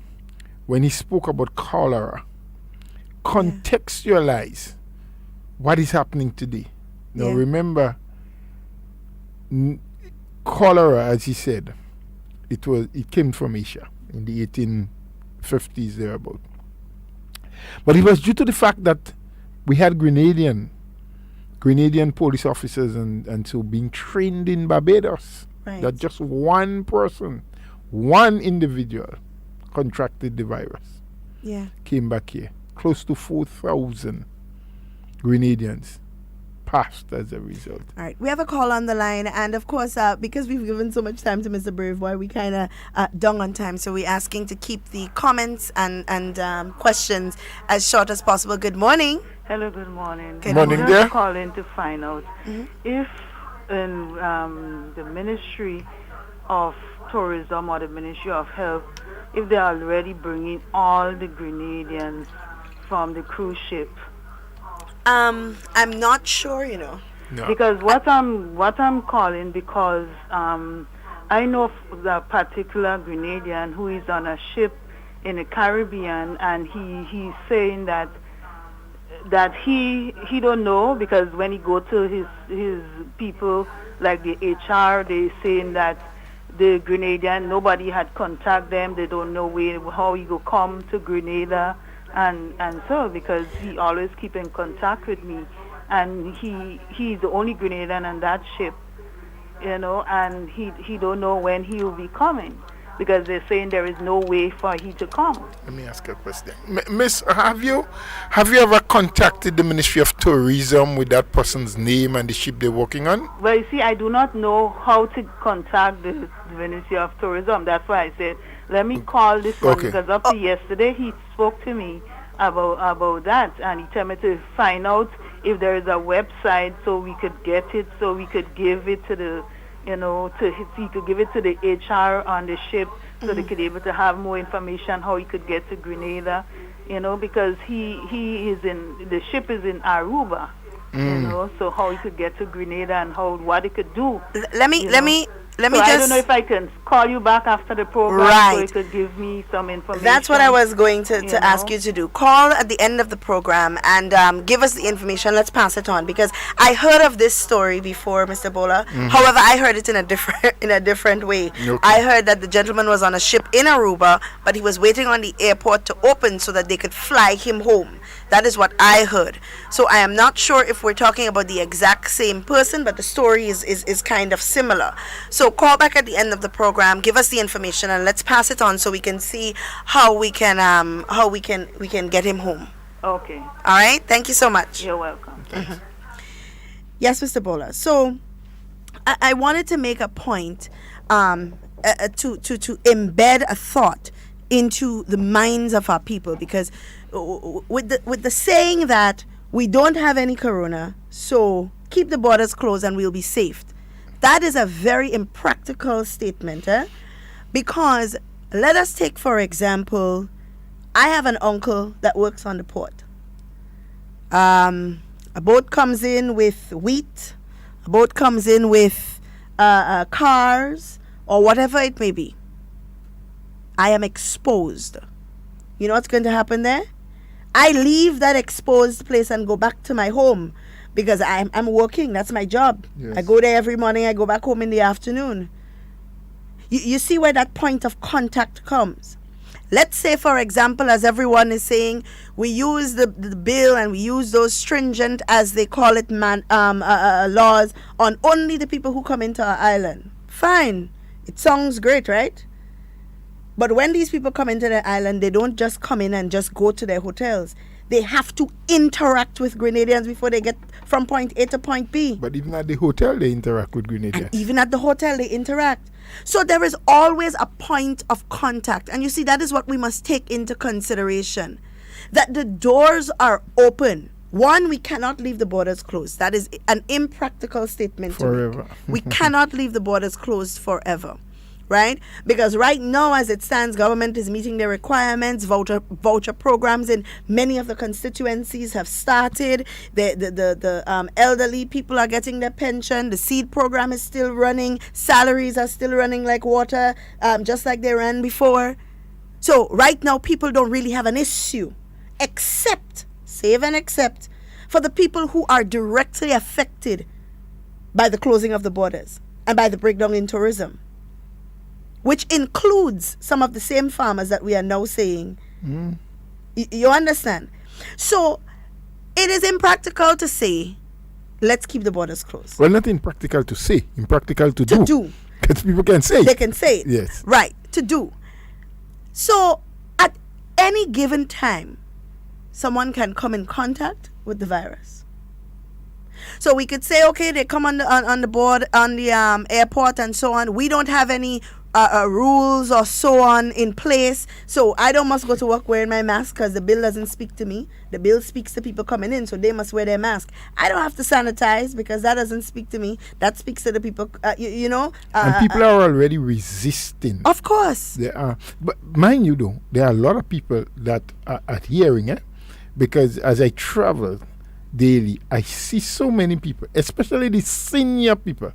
Speaker 1: when he spoke about cholera, contextualized what is happening today. Now remember, cholera, as he said, it came from Asia in the 1850s thereabout. But it was due to the fact that we had Grenadian police officers and so being trained in Barbados.
Speaker 2: Right.
Speaker 1: That just one person, one individual contracted the virus.
Speaker 2: Yeah.
Speaker 1: Came back here. Close to 4,000 Grenadians passed as a result.
Speaker 2: All right, we have a call on the line, and of course, because we've given so much time to Mr. Brave Boy, we kind of dung on time, so we're asking to keep the comments and questions as short as possible. Good morning.
Speaker 4: Hello, good morning.
Speaker 1: Good morning,
Speaker 4: I'm
Speaker 1: dear.
Speaker 4: just calling to find out if in the Ministry of Tourism or the Ministry of Health, if they're already bringing all the Grenadians from the cruise ship.
Speaker 2: I'm not sure,
Speaker 1: No.
Speaker 4: Because what I'm calling, because I know the particular Grenadian who is on a ship in the Caribbean, and he's saying that he don't know, because when he go to his people like the HR, they saying that the Grenadian, nobody had contact them, they don't know how he go come to Grenada. And so, because he always keep in contact with me, and he's the only Grenadian on that ship, and he don't know when he will be coming, because they're saying there is no way for he to come.
Speaker 1: Let me ask you a question. Miss, have you ever contacted the Ministry of Tourism with that person's name and the ship they're working on?
Speaker 4: Well, you see, I do not know how to contact the Ministry of Tourism. That's why I said, let me call this one, because up to yesterday he spoke to me about that, and he told me to find out if there is a website so we could get it, so we could give it to the, he could give it to the HR on the ship, so they could be able to have more information how he could get to Grenada, because he is the ship is in Aruba, so how he could get to Grenada and what he could do.
Speaker 2: Let me
Speaker 4: So
Speaker 2: just...
Speaker 4: I don't know if I can call you back after the program, so you could give me some information.
Speaker 2: That's what I was going to ask you to do. Call at the end of the program and give us the information. Let's pass it on, because I heard of this story before, Mr. Bola. However, I heard it in a different way.
Speaker 1: Okay.
Speaker 2: I heard that the gentleman was on a ship in Aruba, but he was waiting on the airport to open so that they could fly him home. That is what I heard. So I am not sure if we're talking about the exact same person, but the story is kind of similar. So call back at the end of the program, give us the information, and let's pass it on so we can see how we can get him home.
Speaker 4: Okay.
Speaker 2: All right. Thank you so much.
Speaker 4: You're welcome.
Speaker 2: Yes, Mr. Bola. So I wanted to make a point to embed a thought into the minds of our people, because with the saying that we don't have any corona, so keep the borders closed and we'll be safe. That is a very impractical statement, because let us take, for example, I have an uncle that works on the port. A boat comes in with wheat, a boat comes in with cars, or whatever it may be. I am exposed. You know what's going to happen there? I leave that exposed place and go back to my home because I'm working. That's my job.
Speaker 1: Yes.
Speaker 2: I go there every morning. I go back home in the afternoon. You see where that point of contact comes. Let's say, for example, as everyone is saying, we use the bill and we use those stringent, as they call it, laws on only the people who come into our island. Fine. It sounds great, right? But when these people come into the island, they don't just come in and just go to their hotels. They have to interact with Grenadians before they get from point A to point B.
Speaker 1: But even at the hotel, they interact with Grenadians.
Speaker 2: And even at the hotel, they interact. So there is always a point of contact. And you see, that is what we must take into consideration. That the doors are open. One, we cannot leave the borders closed. That is an impractical statement
Speaker 1: Forever.
Speaker 2: to make. We cannot leave the borders closed forever. Right? Because right now, as it stands, government is meeting their requirements. Voucher programs in many of the constituencies have started. The elderly people are getting their pension. The seed program is still running. Salaries are still running like water, just like they ran before. So right now, people don't really have an issue, except, save and except, for the people who are directly affected by the closing of the borders and by the breakdown in tourism, which includes some of the same farmers that we are now saying. You understand? So it is impractical to say, let's keep the borders closed.
Speaker 1: Well, not impractical to say, impractical to do. Because people can say
Speaker 2: They
Speaker 1: it.
Speaker 2: can say it.
Speaker 1: Yes.
Speaker 2: Right, to do. So at any given time, someone can come in contact with the virus. So we could say, okay, they come on the board, on the airport and so on. We don't have any rules or so on in place, so I don't must go to work wearing my mask because the bill doesn't speak to me. The bill speaks to people coming in, so they must wear their mask. I don't have to sanitize because that doesn't speak to me. That speaks to the people, you know.
Speaker 1: And people are already resisting.
Speaker 2: Of course.
Speaker 1: They are. But mind you, though, there are a lot of people that are adhering, because as I travel daily, I see so many people, especially the senior people,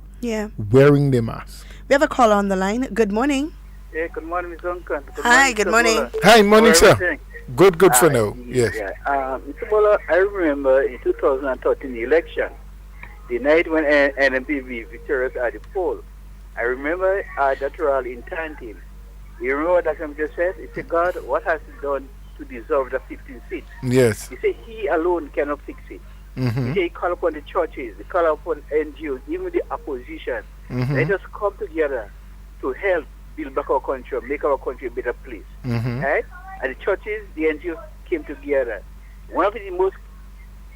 Speaker 1: wearing their mask.
Speaker 2: We have a caller on the line. Good morning.
Speaker 5: Yeah, good morning, Mr. Uncle.
Speaker 2: Hi, good morning.
Speaker 1: Hi, morning, sir.
Speaker 5: Everything?
Speaker 1: Good for now. Yes.
Speaker 5: Yeah. Mr. Bola, I remember in 2013 election, the night when NMPV victorious at the poll, I remember that rally in Tantin. You remember what Dr. just said? He said, God, what has he done to deserve the 15 seats?
Speaker 1: Yes.
Speaker 5: He said he alone cannot fix it.
Speaker 1: Mm-hmm.
Speaker 5: He said he called upon the churches, he called upon NGOs, even the opposition.
Speaker 1: Mm-hmm.
Speaker 5: Let us come together to help build back our country, make our country a better place.
Speaker 1: Mm-hmm.
Speaker 5: Right? And the churches, the NGOs came together. One of the most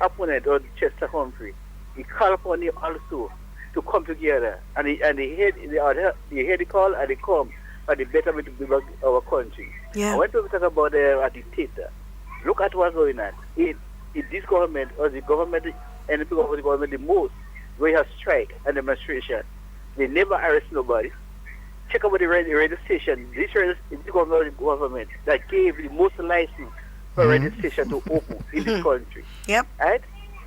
Speaker 5: opponent of Chester Humphrey, he called upon him also to come together. And they heard the call and they come for the betterment to build back our country.
Speaker 2: Yeah.
Speaker 5: I want to talk about a dictator. Look at what's going on. In this government, or the government, NP of the government, the most, we have strike and demonstration. They never arrest nobody. Check out the radio station. This is the government that gave the most license for radio station to open in this country.
Speaker 2: Yep.
Speaker 5: Right?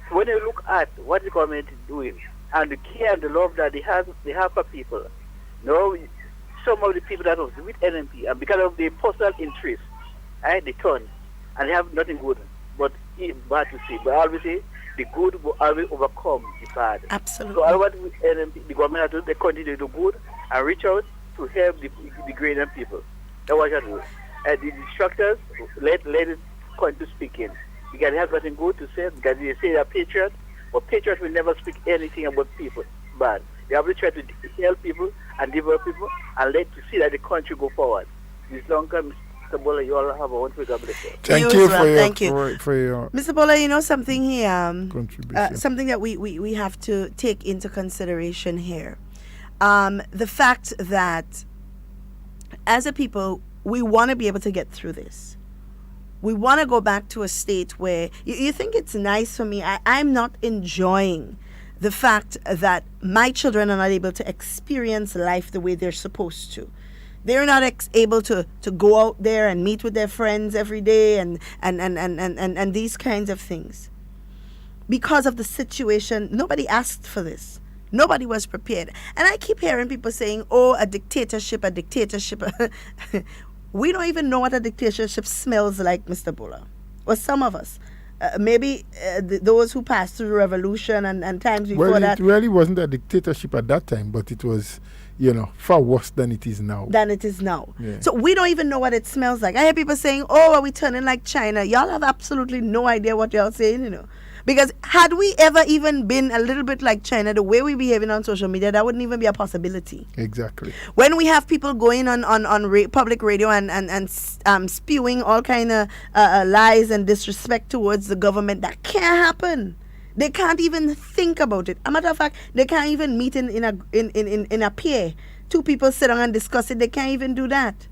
Speaker 5: So when you look at what the government is doing and the care and the love that they have for people, now some of the people that was with NMP and because of their personal interest, right, they turn and they have nothing good but bad to see. But I always say the good will always overcome the bad.
Speaker 2: Absolutely.
Speaker 5: So I want the government to do, they continue to do good and reach out to help the Grenadian people. That's what I do. And the distractors, let it continue speaking. You can have nothing good to say because they say they're patriots, but patriots will never speak anything about people bad. They have to try to help people and develop people and let to see that the country go forward. This long term, Mr. Bola, you all have a wonderful God bless you.
Speaker 1: Thank you for your,
Speaker 2: Thank you.
Speaker 1: For your
Speaker 2: Mr. Bola, you know something here,
Speaker 1: contribution.
Speaker 2: something that we have to take into consideration here. The fact that as a people, we want to be able to get through this. We want to go back to a state where you think it's nice for me. I'm not enjoying the fact that my children are not able to experience life the way they're supposed to. They're not able to go out there and meet with their friends every day and these kinds of things. Because of the situation, nobody asked for this. Nobody was prepared. And I keep hearing people saying, oh, a dictatorship. We don't even know what a dictatorship smells like, Mr. Buller. Or some of us. Maybe those who passed through the revolution and times before that.
Speaker 1: Well, it really wasn't a dictatorship at that time, but it was, far worse than it is now.
Speaker 2: Yeah. So we don't even know what it smells like. I hear people saying, oh, are we turning like China? Y'all have absolutely no idea what y'all saying, Because had we ever even been a little bit like China, the way we behaving on social media, that wouldn't even be a possibility.
Speaker 1: Exactly.
Speaker 2: When we have people going on public radio and spewing all kind of lies and disrespect towards the government, that can't happen. They can't even think about it. As a matter of fact, they can't even meet in a peer. Two people sit down and discuss it. They can't even do that.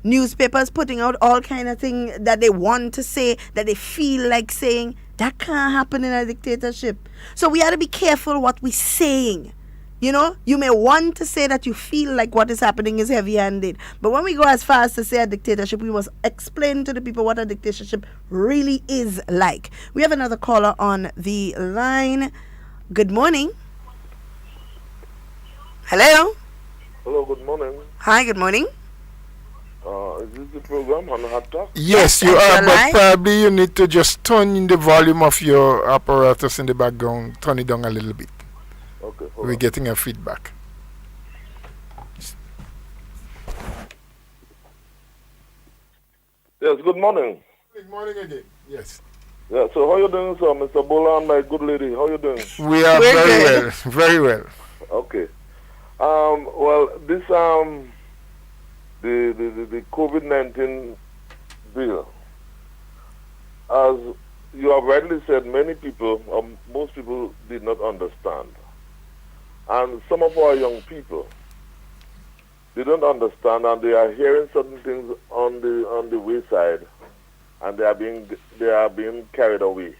Speaker 2: Newspapers putting out all kind of things that they want to say, that they feel like saying. That can't happen in a dictatorship. So we have to be careful what we're saying. You may want to say that you feel like what is happening is heavy-handed. But when we go as far as to say a dictatorship, we must explain to the people what a dictatorship really is like. We have another caller on the line. Good morning. Hello?
Speaker 6: Hello, good morning.
Speaker 2: Hi, good morning.
Speaker 6: Is this the program on HARDTALK?
Speaker 1: Yes, you are, but probably you need to just turn in the volume of your apparatus in the background. Turn it down a little bit.
Speaker 6: Okay.
Speaker 1: We're getting a feedback.
Speaker 6: Yes, good morning.
Speaker 1: Good morning again. Yes.
Speaker 6: Yeah, so how you doing, sir? Mr. Bola and my good lady, how you doing?
Speaker 1: We are very well.
Speaker 6: Okay. Well, this, the COVID-19 bill, as you have rightly said, many people, most people did not understand. And some of our young people, they don't understand, and they are hearing certain things on the wayside, and they are being carried away.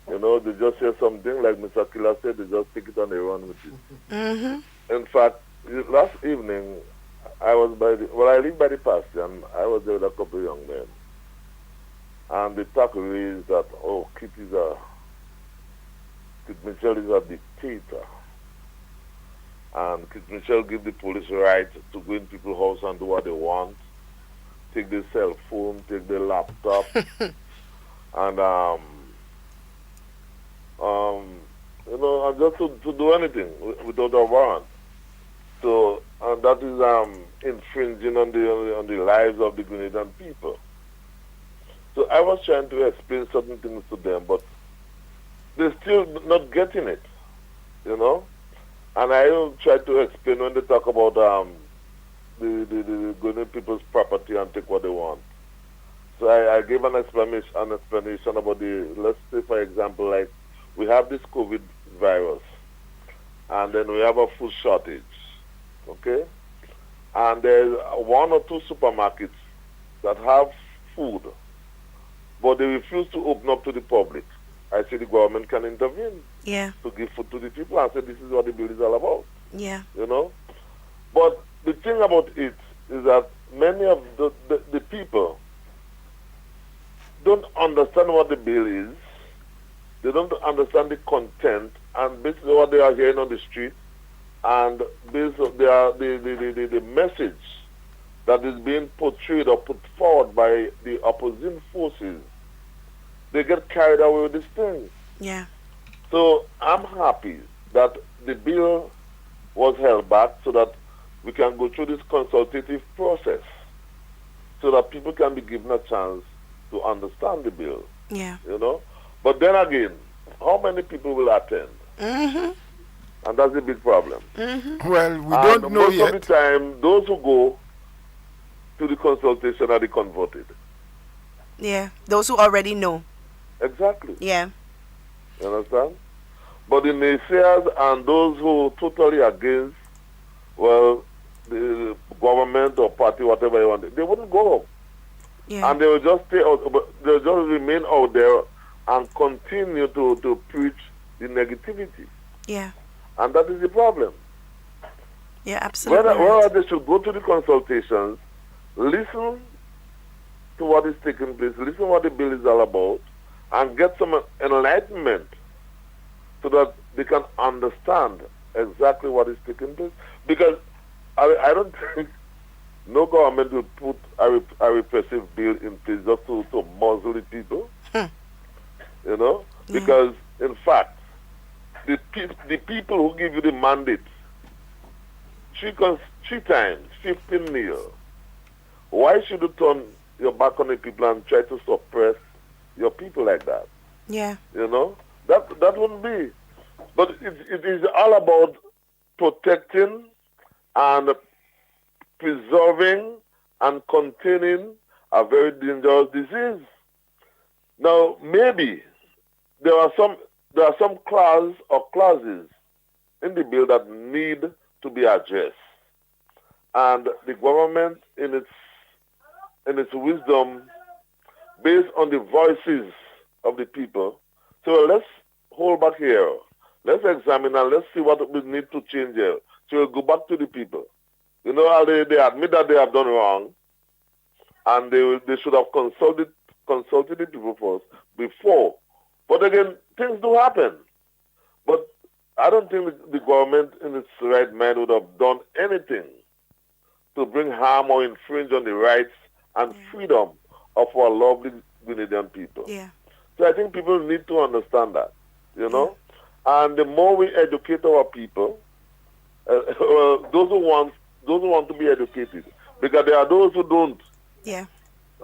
Speaker 6: They just hear something, like Mr. Killer said, they just take it and they run with it.
Speaker 2: Mm-hmm.
Speaker 6: In fact, last evening, I live by the pasture, and I was there with a couple of young men. And the talk is that, Kit Mitchell is a dictator. And Kit Mitchell give the police right to go in people's house and do what they want. Take their cell phone, take their laptop, and and just to do anything without a warrant. So, and that is infringing on the lives of the Grenadian people. So I was trying to explain certain things to them, but they're still not getting it, And I try to explain when they talk about the Ghanaian people's property and take what they want. So I gave an explanation about let's say, for example, like we have this COVID virus, and then we have a food shortage, okay? And there's one or two supermarkets that have food, but they refuse to open up to the public. I say the government can intervene to give food to the people and say this is what the bill is all about.
Speaker 2: Yeah.
Speaker 6: But the thing about it is that many of the people don't understand what the bill is. They don't understand the content, and basically what they are hearing on the street, and based on the message that is being portrayed or put forward by the opposing forces, they get carried away with this thing.
Speaker 2: Yeah.
Speaker 6: So I'm happy that the bill was held back so that we can go through this consultative process so that people can be given a chance to understand the bill.
Speaker 2: Yeah.
Speaker 6: But then again, how many people will attend?
Speaker 2: Mm-hmm.
Speaker 6: And that's a big problem.
Speaker 2: Mm-hmm.
Speaker 1: Well, we don't know yet.
Speaker 6: Most of the time, those who go to the consultation are the converted.
Speaker 2: Yeah, those who already know.
Speaker 6: Exactly.
Speaker 2: Yeah.
Speaker 6: You understand? But the naysayers and those who totally against, well, the government or party, whatever you want, they wouldn't go home.
Speaker 2: Yeah.
Speaker 6: And they will just stay out, but they'll just remain out there and continue to preach the negativity.
Speaker 2: Yeah.
Speaker 6: And that is the problem.
Speaker 2: Yeah, absolutely.
Speaker 6: Whether they should go to the consultations, listen to what is taking place, listen what the bill is all about, and get some enlightenment so that they can understand exactly what is taking place. Because I don't think no government will put a repressive bill in place just to muzzle the people. You know? Because, in fact, the people who give you the mandate, three times, 15 nil, why should you turn your back on the people and try to suppress your people like that?
Speaker 2: Yeah.
Speaker 6: You know? That wouldn't be. But it is all about protecting and preserving and containing a very dangerous disease. Now, maybe there are some clauses in the bill that need to be addressed, and the government, in its wisdom, based on the voices of the people, so let's hold back here. Let's examine and let's see what we need to change here. So we'll go back to the people. You know how they admit that they have done wrong, and they should have consulted the people first before. But again, things do happen. But I don't think the government in its right mind would have done anything to bring harm or infringe on the rights and freedom of our lovely Grenadian people.
Speaker 2: Yeah.
Speaker 6: So I think people need to understand that, you know. And the more we educate our people, those who want to be educated, because there are those who don't.
Speaker 2: Yeah.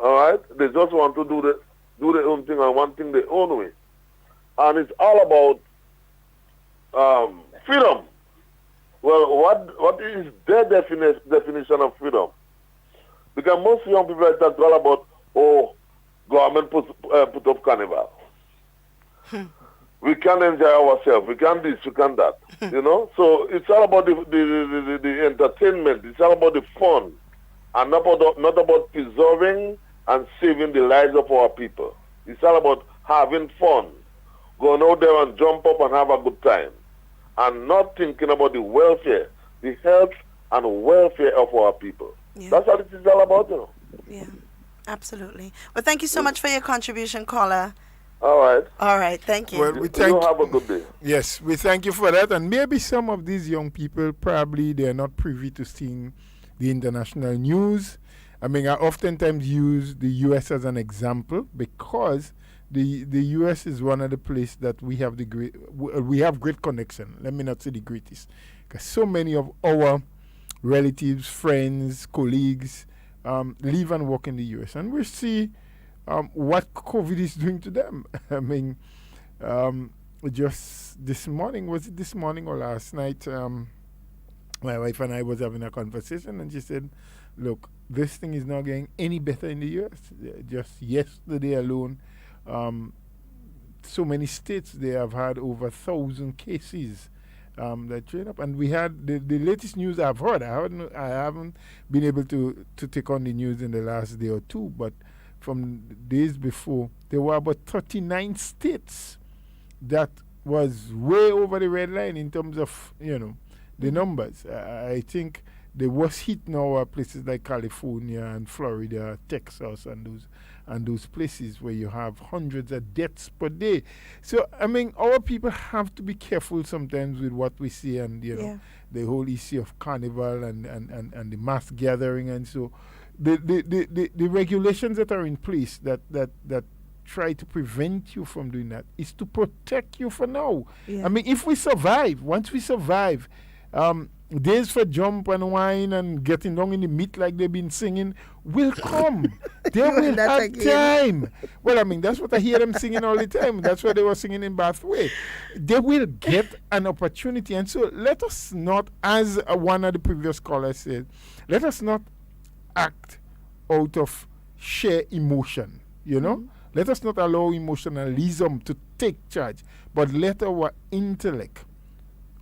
Speaker 6: All right, they just want to do their own thing and one thing their own way, and it's all about freedom. Well, what is their definition of freedom? Because most young people are talking all about, government put up carnival. We can't enjoy ourselves. We can't this, we can't that. You know? So it's all about the entertainment. It's all about the fun. And not about preserving and saving the lives of our people. It's all about having fun. Going out there and jump up and have a good time. And not thinking about the welfare, the health and welfare of our people.
Speaker 2: Yeah.
Speaker 6: That's what it is all about, you know.
Speaker 2: Yeah, absolutely. Well, thank you so much for your contribution, caller.
Speaker 6: All right.
Speaker 2: All right, thank you.
Speaker 1: Well,
Speaker 6: You have a good day.
Speaker 1: Yes, we thank you for that. And maybe some of these young people, probably they are not privy to seeing the international news. I mean, I oftentimes use the U.S. as an example because the U.S. is one of the places that we have great connection. Let me not say the greatest, because so many of our relatives, friends, colleagues live and work in the U.S. and we see what COVID is doing to them. I mean, just this morning, was it this morning or last night? My wife and I was having a conversation, and she said, "Look, this thing is not getting any better in the U.S. Just yesterday alone, so many states they have had over 1,000 cases that train up, and we had the latest news I've heard. I haven't been able to take on the news in the last day or two, but from days before, there were about 39 states that was way over the red line in terms of the numbers. I think the worst hit now are places like California and Florida, Texas, and those places where you have hundreds of deaths per day. So I mean, our people have to be careful sometimes with what we see, and the whole issue of carnival and the mass gathering, and so the regulations that are in place that try to prevent you from doing that is to protect you for now. I mean, if we survive, once we survive, days for jump and wine and getting down in the meat like they've been singing will come. They will have time. Well, I mean, that's what I hear them singing all the time. That's what they were singing in Bathway. They will get an opportunity. And so let us not, as one of the previous callers said, let us not act out of sheer emotion, Let us not allow emotionalism to take charge, but let our intellect,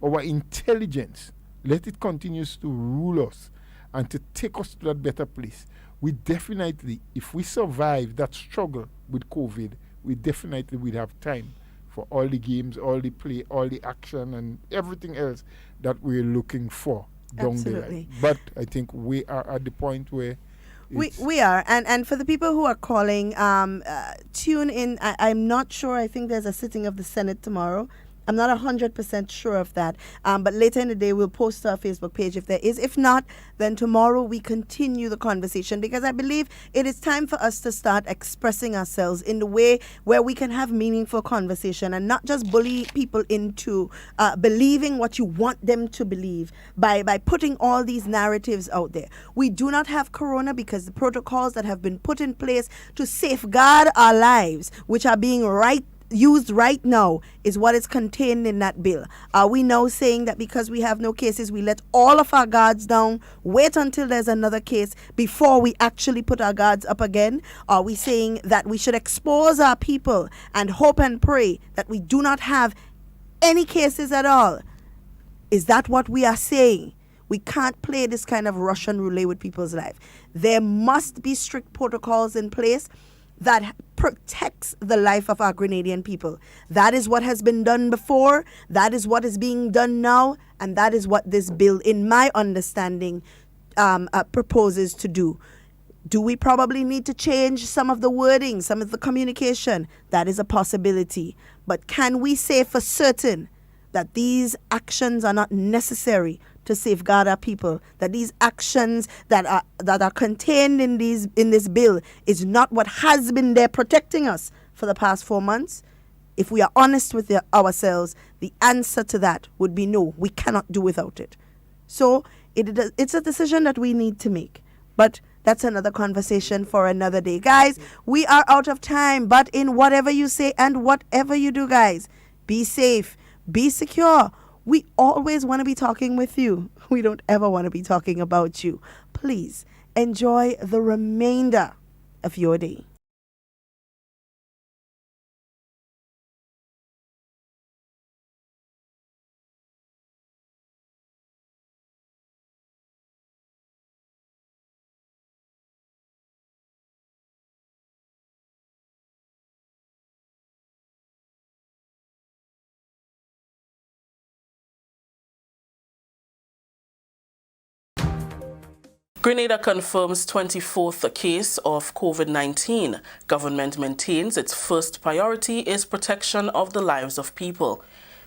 Speaker 1: our intelligence, let it continue to rule us. and to take us to that better place. We definitely, if we survive that struggle with COVID, we definitely will have time for all the games, all the play, all the action, and everything else that we're looking for down the line. But I think we are at the point where
Speaker 2: we are, and for the people who are calling, tune in. I'm not sure. I think there's a sitting of the Senate tomorrow. I'm not 100% sure of that. But later in the day, we'll post to our Facebook page if there is. If not, then tomorrow we continue the conversation, because I believe it is time for us to start expressing ourselves in the way where we can have meaningful conversation and not just bully people into believing what you want them to believe by putting all these narratives out there. We do not have corona because the protocols that have been put in place to safeguard our lives, which are being used right now, is what is contained in that bill. Are we now saying that because we have no cases, we let all of our guards down, wait until there's another case before we actually put our guards up again? Are we saying that we should expose our people and hope and pray that we do not have any cases at all? Is that what we are saying? We can't play this kind of Russian roulette with people's life. There must be strict protocols in place that protects the life of our Grenadian people. That is what has been done before. That is what is being done now. And that is what this bill, in my understanding, proposes to do. Do we probably need to change some of the wording, some of the communication? That is a possibility. But can we say for certain that these actions are not necessary to safeguard our people, that these actions that are contained in this bill is not what has been there protecting us for the past 4 months? If we are honest with ourselves, the answer to that would be no, we cannot do without it. So it's a decision that we need to make. But that's another conversation for another day. Guys, we are out of time, but in whatever you say and whatever you do, guys, be safe, be secure. We always want to be talking with you. We don't ever want to be talking about you. Please enjoy the remainder of your day.
Speaker 7: Grenada confirms 24th case of COVID-19. Government maintains its first priority is protection of the lives of people.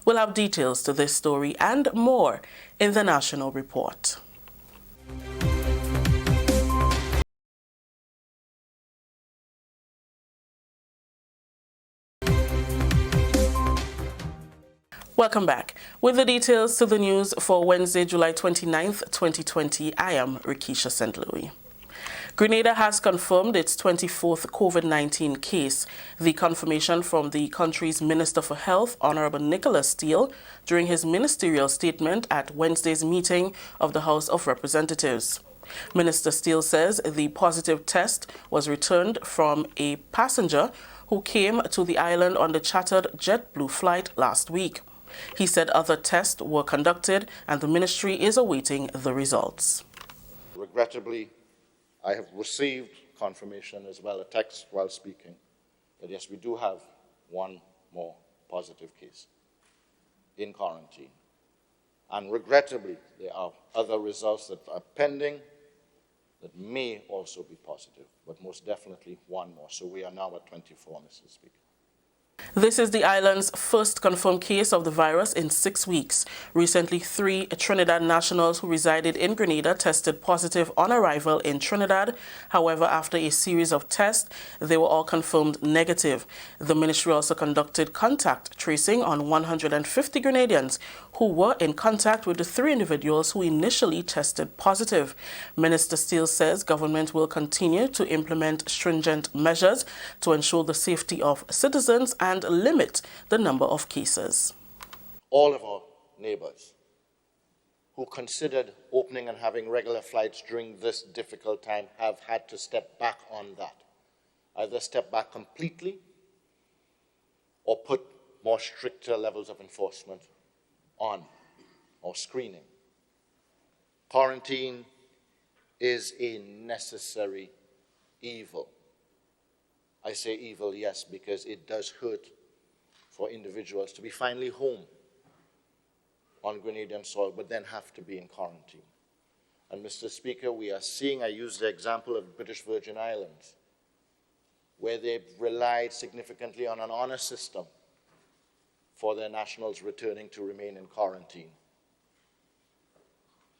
Speaker 7: We'll have details to this story and more in the National Report. Welcome back. With the details to the news for Wednesday, July 29th, 2020, I am Rikisha St. Louis. Grenada has confirmed its 24th COVID-19 case. The confirmation from the country's Minister for Health, Honorable Nicholas Steele, during his ministerial statement at Wednesday's meeting of the House of Representatives. Minister Steele says the positive test was returned from a passenger who came to the island on the chartered JetBlue flight last week. He said other tests were conducted and the ministry is awaiting the results.
Speaker 8: Regrettably, I have received confirmation as well, a text while speaking, that yes, we do have one more positive case in quarantine. And regrettably, there are other results that are pending that may also be positive, but most definitely one more. So we are now at 24, Mr. Speaker.
Speaker 7: This is the island's first confirmed case of the virus in 6 weeks. Recently, 3 Trinidad nationals who resided in Grenada tested positive on arrival in Trinidad. However, after a series of tests, they were all confirmed negative. The ministry also conducted contact tracing on 150 Grenadians who were in contact with the 3 individuals who initially tested positive. Minister Steele says government will continue to implement stringent measures to ensure the safety of citizens and limit the number of cases.
Speaker 8: All of our neighbors who considered opening and having regular flights during this difficult time have had to step back on that. Either step back completely or put more stricter levels of enforcement on or screening. Quarantine is a necessary evil. I say evil, yes, because it does hurt for individuals to be finally home on Grenadian soil, but then have to be in quarantine. And Mr. Speaker, we are seeing, I use the example of British Virgin Islands, where they've relied significantly on an honor system for their nationals returning to remain in quarantine.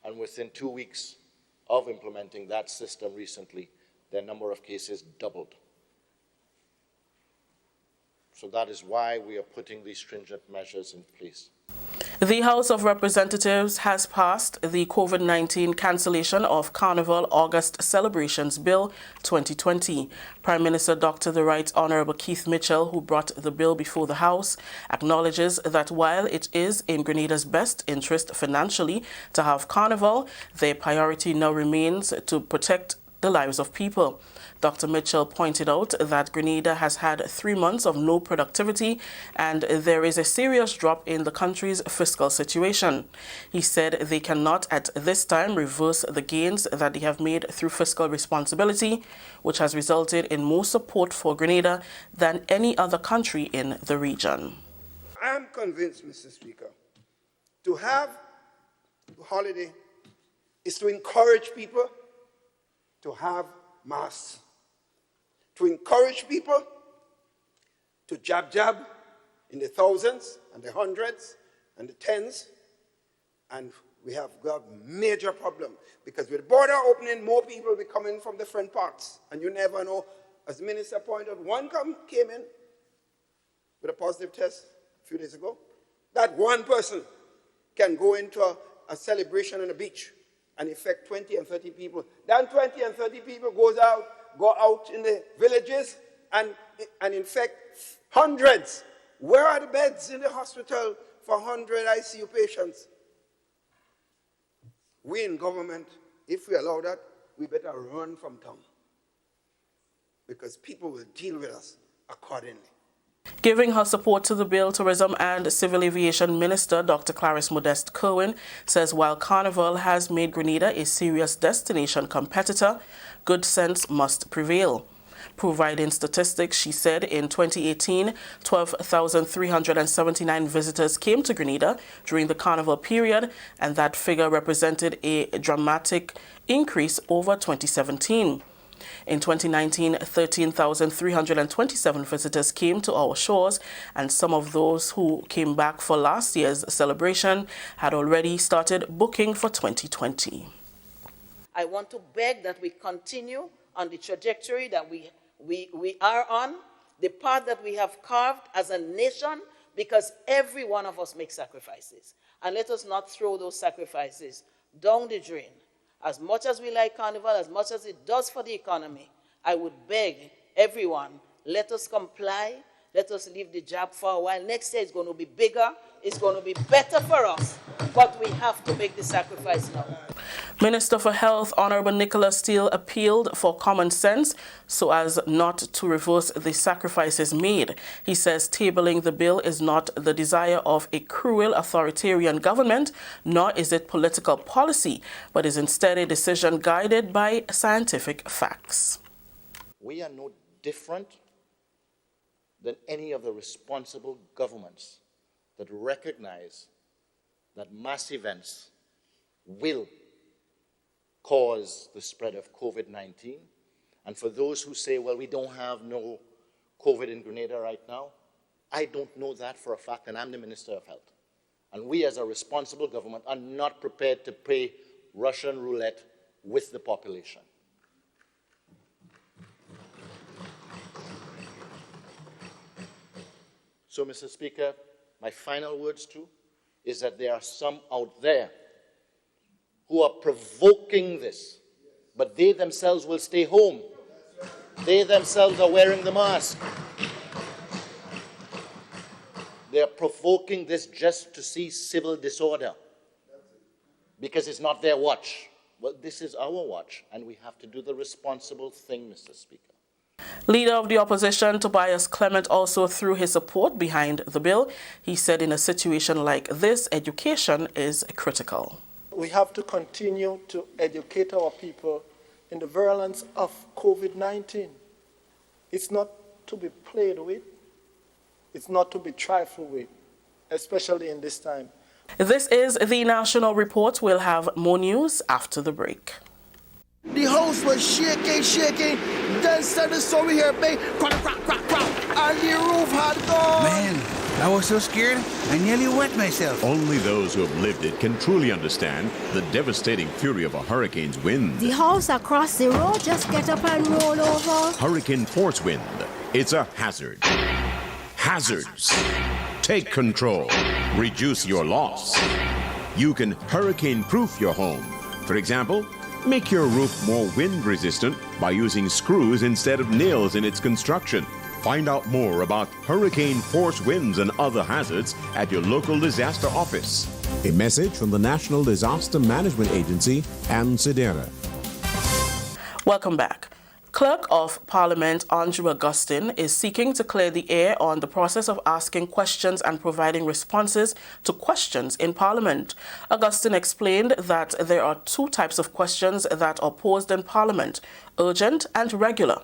Speaker 8: And within 2 weeks of implementing that system recently, their number of cases doubled. So that is why we are putting these stringent measures in place.
Speaker 7: The House of Representatives has passed the COVID-19 cancellation of Carnival August Celebrations Bill 2020. Prime Minister Dr. The Right Honourable Keith Mitchell, who brought the bill before the House, acknowledges that while it is in Grenada's best interest financially to have Carnival, their priority now remains to protect the lives of people. Dr. Mitchell pointed out that Grenada has had 3 months of no productivity and there is a serious drop in the country's fiscal situation. He said they cannot at this time reverse the gains that they have made through fiscal responsibility, which has resulted in more support for Grenada than any other country in the region.
Speaker 9: I am convinced, Mr. Speaker, to have a holiday is to encourage people to have masks, to encourage people to jab in the thousands and the hundreds and the tens. And we have got a major problem because with the border opening, more people will be coming from different parts. And you never know, as the minister pointed out, one came in with a positive test a few days ago. That one person can go into a celebration on the beach and infect 20 and 30 people. Then 20 and 30 people go out in the villages and infect hundreds. Where are the beds in the hospital for 100 ICU patients? We in government, if we allow that, we better run from town because people will deal with us accordingly.
Speaker 7: Giving her support to the bill, Tourism and Civil Aviation Minister Dr. Clarice Modeste Kerwin says while Carnival has made Grenada a serious destination competitor, good sense must prevail. Providing statistics, she said in 2018, 12,379 visitors came to Grenada during the Carnival period, and that figure represented a dramatic increase over 2017. In 2019, 13,327 visitors came to our shores, and some of those who came back for last year's celebration had already started booking for 2020.
Speaker 10: I want to beg that we continue on the trajectory that we are on, the path that we have carved as a nation, because every one of us makes sacrifices. And let us not throw those sacrifices down the drain. As much as we like Carnival, as much as it does for the economy, I would beg everyone, let us comply, let us leave the job for a while. Next year it's going to be bigger, it's going to be better for us, but we have to make the sacrifice now.
Speaker 7: Minister for Health, Honourable Nicholas Steele, appealed for common sense so as not to reverse the sacrifices made. He says tabling the bill is not the desire of a cruel authoritarian government, nor is it political policy, but is instead a decision guided by scientific facts.
Speaker 8: We are no different than any of the responsible governments that recognize that mass events will cause the spread of COVID-19. And for those who say, well, we don't have no COVID in Grenada right now, I don't know that for a fact, and I'm the Minister of Health. And we as a responsible government are not prepared to play Russian roulette with the population. So, Mr. Speaker, my final words too is that there are some out there who are provoking this, but they themselves will stay home. They themselves are wearing the mask. They are provoking this just to see civil disorder because it's not their watch. Well, this is our watch, and we have to do the responsible thing, Mr. Speaker.
Speaker 7: Leader of the opposition, Tobias Clement, also threw his support behind the bill. He said in a situation like this, education is critical.
Speaker 11: We have to continue to educate our people in the virulence of COVID-19. It's not to be played with. It's not to be trifled with, especially in this time.
Speaker 7: This is the National Report. We'll have more news after the break.
Speaker 12: The house was shaking. Then suddenly saw we hear bang, crack, and the roof had gone.
Speaker 13: Man, I was so scared, I nearly wet myself.
Speaker 14: Only those who have lived it can truly understand the devastating fury of a hurricane's wind.
Speaker 15: The house across the road just get up and roll over.
Speaker 14: Hurricane force wind. It's a hazard. Hazards. Take control. Reduce your loss. You can hurricane-proof your home. For example, make your roof more wind-resistant by using screws instead of nails in its construction. Find out more about hurricane force winds and other hazards at your local disaster office.
Speaker 16: A message from the National Disaster Management Agency and SEDERA.
Speaker 7: Welcome back. Clerk of Parliament Andrew Augustine is seeking to clear the air on the process of asking questions and providing responses to questions in Parliament. Augustine explained that there are two types of questions that are posed in Parliament: urgent and regular.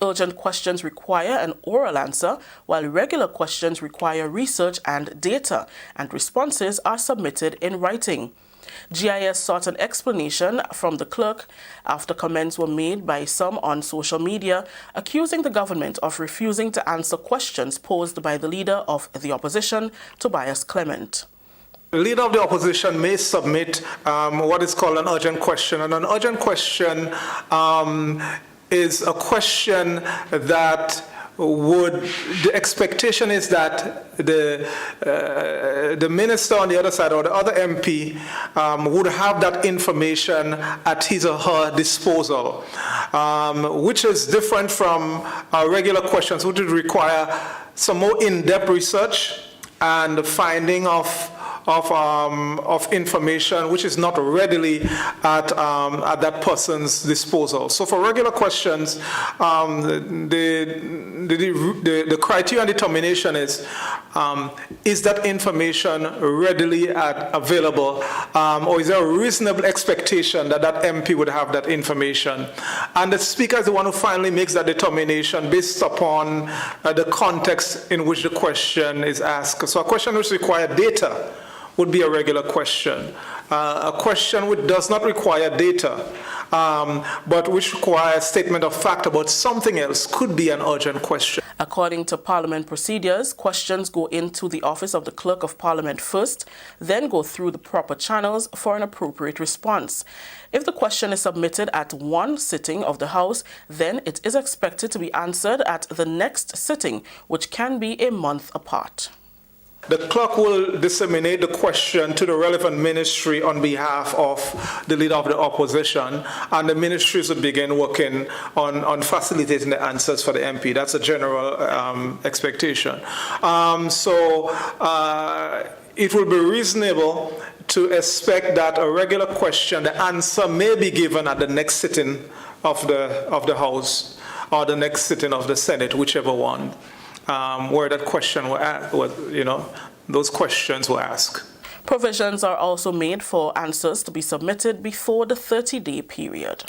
Speaker 7: Urgent questions require an oral answer, while regular questions require research and data, and responses are submitted in writing. GIS sought an explanation from the clerk after comments were made by some on social media accusing the government of refusing to answer questions posed by the leader of the opposition, Tobias Clement.
Speaker 11: The leader of the opposition may submit what is called an urgent question, and an urgent question is a question that the expectation is that the minister on the other side or the other MP would have that information at his or her disposal, which is different from regular questions, which would require some more in-depth research and the finding of information which is not readily at that person's disposal. So for regular questions, the criteria and determination is that information readily available, or is there a reasonable expectation that that MP would have that information? And the Speaker is the one who finally makes that determination based upon the context in which the question is asked. So a question which requires data would be a regular question. A question which does not require data, but which requires a statement of fact about something else could be an urgent question.
Speaker 7: According to Parliament procedures, questions go into the office of the Clerk of Parliament first, then go through the proper channels for an appropriate response. If the question is submitted at one sitting of the House, then it is expected to be answered at the next sitting, which can be a month apart.
Speaker 11: The clerk will disseminate the question to the relevant ministry on behalf of the leader of the opposition, and the ministries will begin working on facilitating the answers for the MP. That's a general expectation. It will be reasonable to expect that a regular question, the answer may be given at the next sitting of the House or the next sitting of the Senate, whichever one. Where that question those questions were asked.
Speaker 7: Provisions are also made for answers to be submitted before the 30-day period.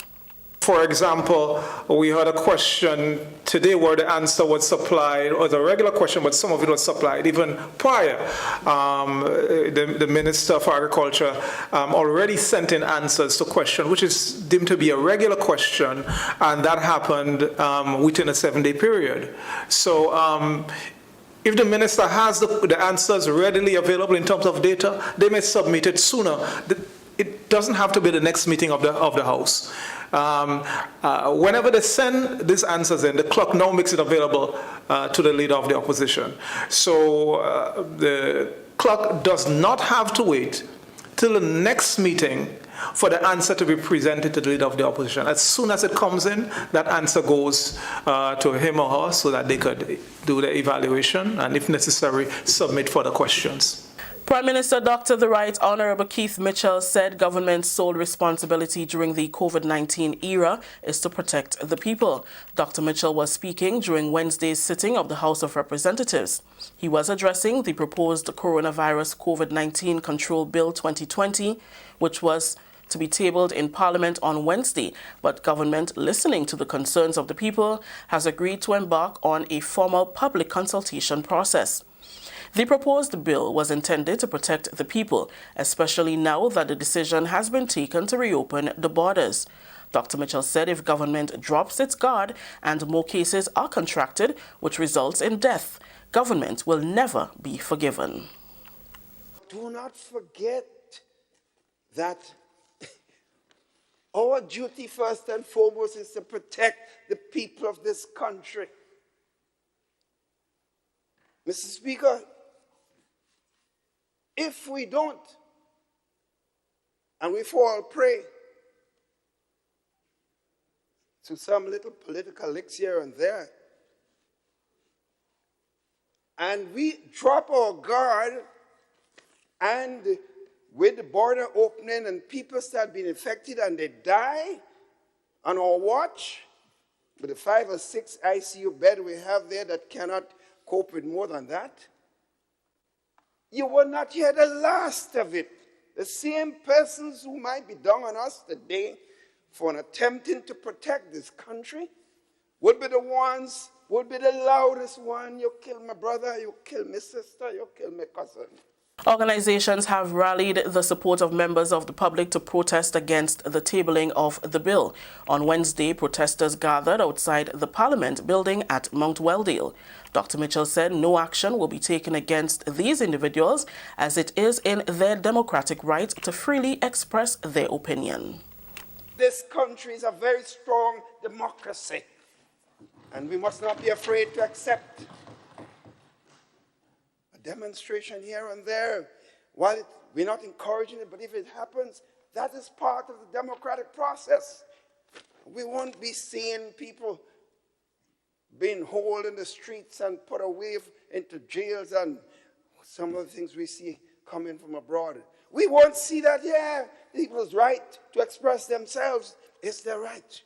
Speaker 11: For example, we had a question today where the answer was supplied, or the regular question, but some of it was supplied even prior. The Minister for Agriculture already sent in answers to questions, which is deemed to be a regular question, and that happened within a 7-day period. So if the minister has the answers readily available in terms of data, they may submit it sooner. It doesn't have to be the next meeting of the House. Whenever they send these answers in, the clerk now makes it available to the leader of the opposition. So the clerk does not have to wait till the next meeting for the answer to be presented to the leader of the opposition. As soon as it comes in, that answer goes to him or her so that they could do the evaluation and, if necessary, submit further questions.
Speaker 7: Prime Minister Dr. The Right Honourable Keith Mitchell said government's sole responsibility during the COVID-19 era is to protect the people. Dr. Mitchell was speaking during Wednesday's sitting of the House of Representatives. He was addressing the proposed coronavirus COVID-19 Control Bill 2020, which was to be tabled in Parliament on Wednesday, but government, listening to the concerns of the people, has agreed to embark on a formal public consultation process. The proposed bill was intended to protect the people, especially now that the decision has been taken to reopen the borders. Dr. Mitchell said if government drops its guard and more cases are contracted, which results in death, government will never be forgiven.
Speaker 9: Do not forget that our duty first and foremost is to protect the people of this country. Mr. Speaker, if we don't, and we fall prey to some little political licks here and there, and we drop our guard, and with the border opening and people start being infected and they die on our watch, with the 5 or 6 ICU beds we have there that cannot cope with more than that, you will not hear the last of it. The same persons who might be down on us today for an attempting to protect this country would be the ones, would be the loudest one. You kill my brother, you kill my sister, you kill my cousin.
Speaker 7: Organizations have rallied the support of members of the public to protest against the tabling of the bill. On Wednesday, protesters gathered outside the Parliament building at Mount Welldale. Dr. Mitchell said no action will be taken against these individuals as it is in their democratic right to freely express their opinion.
Speaker 9: This country is a very strong democracy, and we must not be afraid to accept demonstration here and there. While we're not encouraging it, but if it happens, that is part of the democratic process. We won't be seeing people being hauled in the streets and put away into jails and some of the things we see coming from abroad. We won't see that here. People's right to express themselves is their right.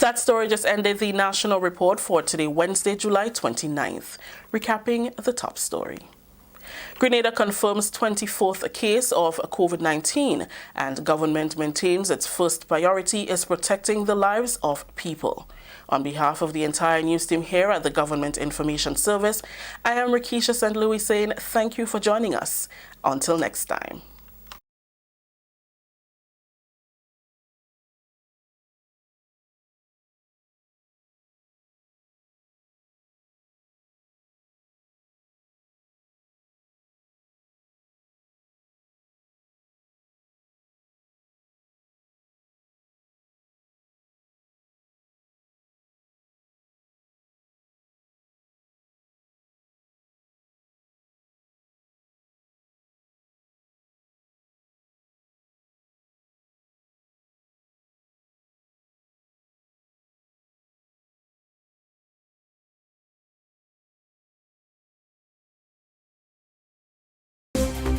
Speaker 7: That story just ended the national report for today, Wednesday, July 29th. Recapping the top story. Grenada confirms 24th case of COVID-19 and government maintains its first priority is protecting the lives of people. On behalf of the entire news team here at the Government Information Service, I am Rikisha St. Louis saying thank you for joining us. Until next time.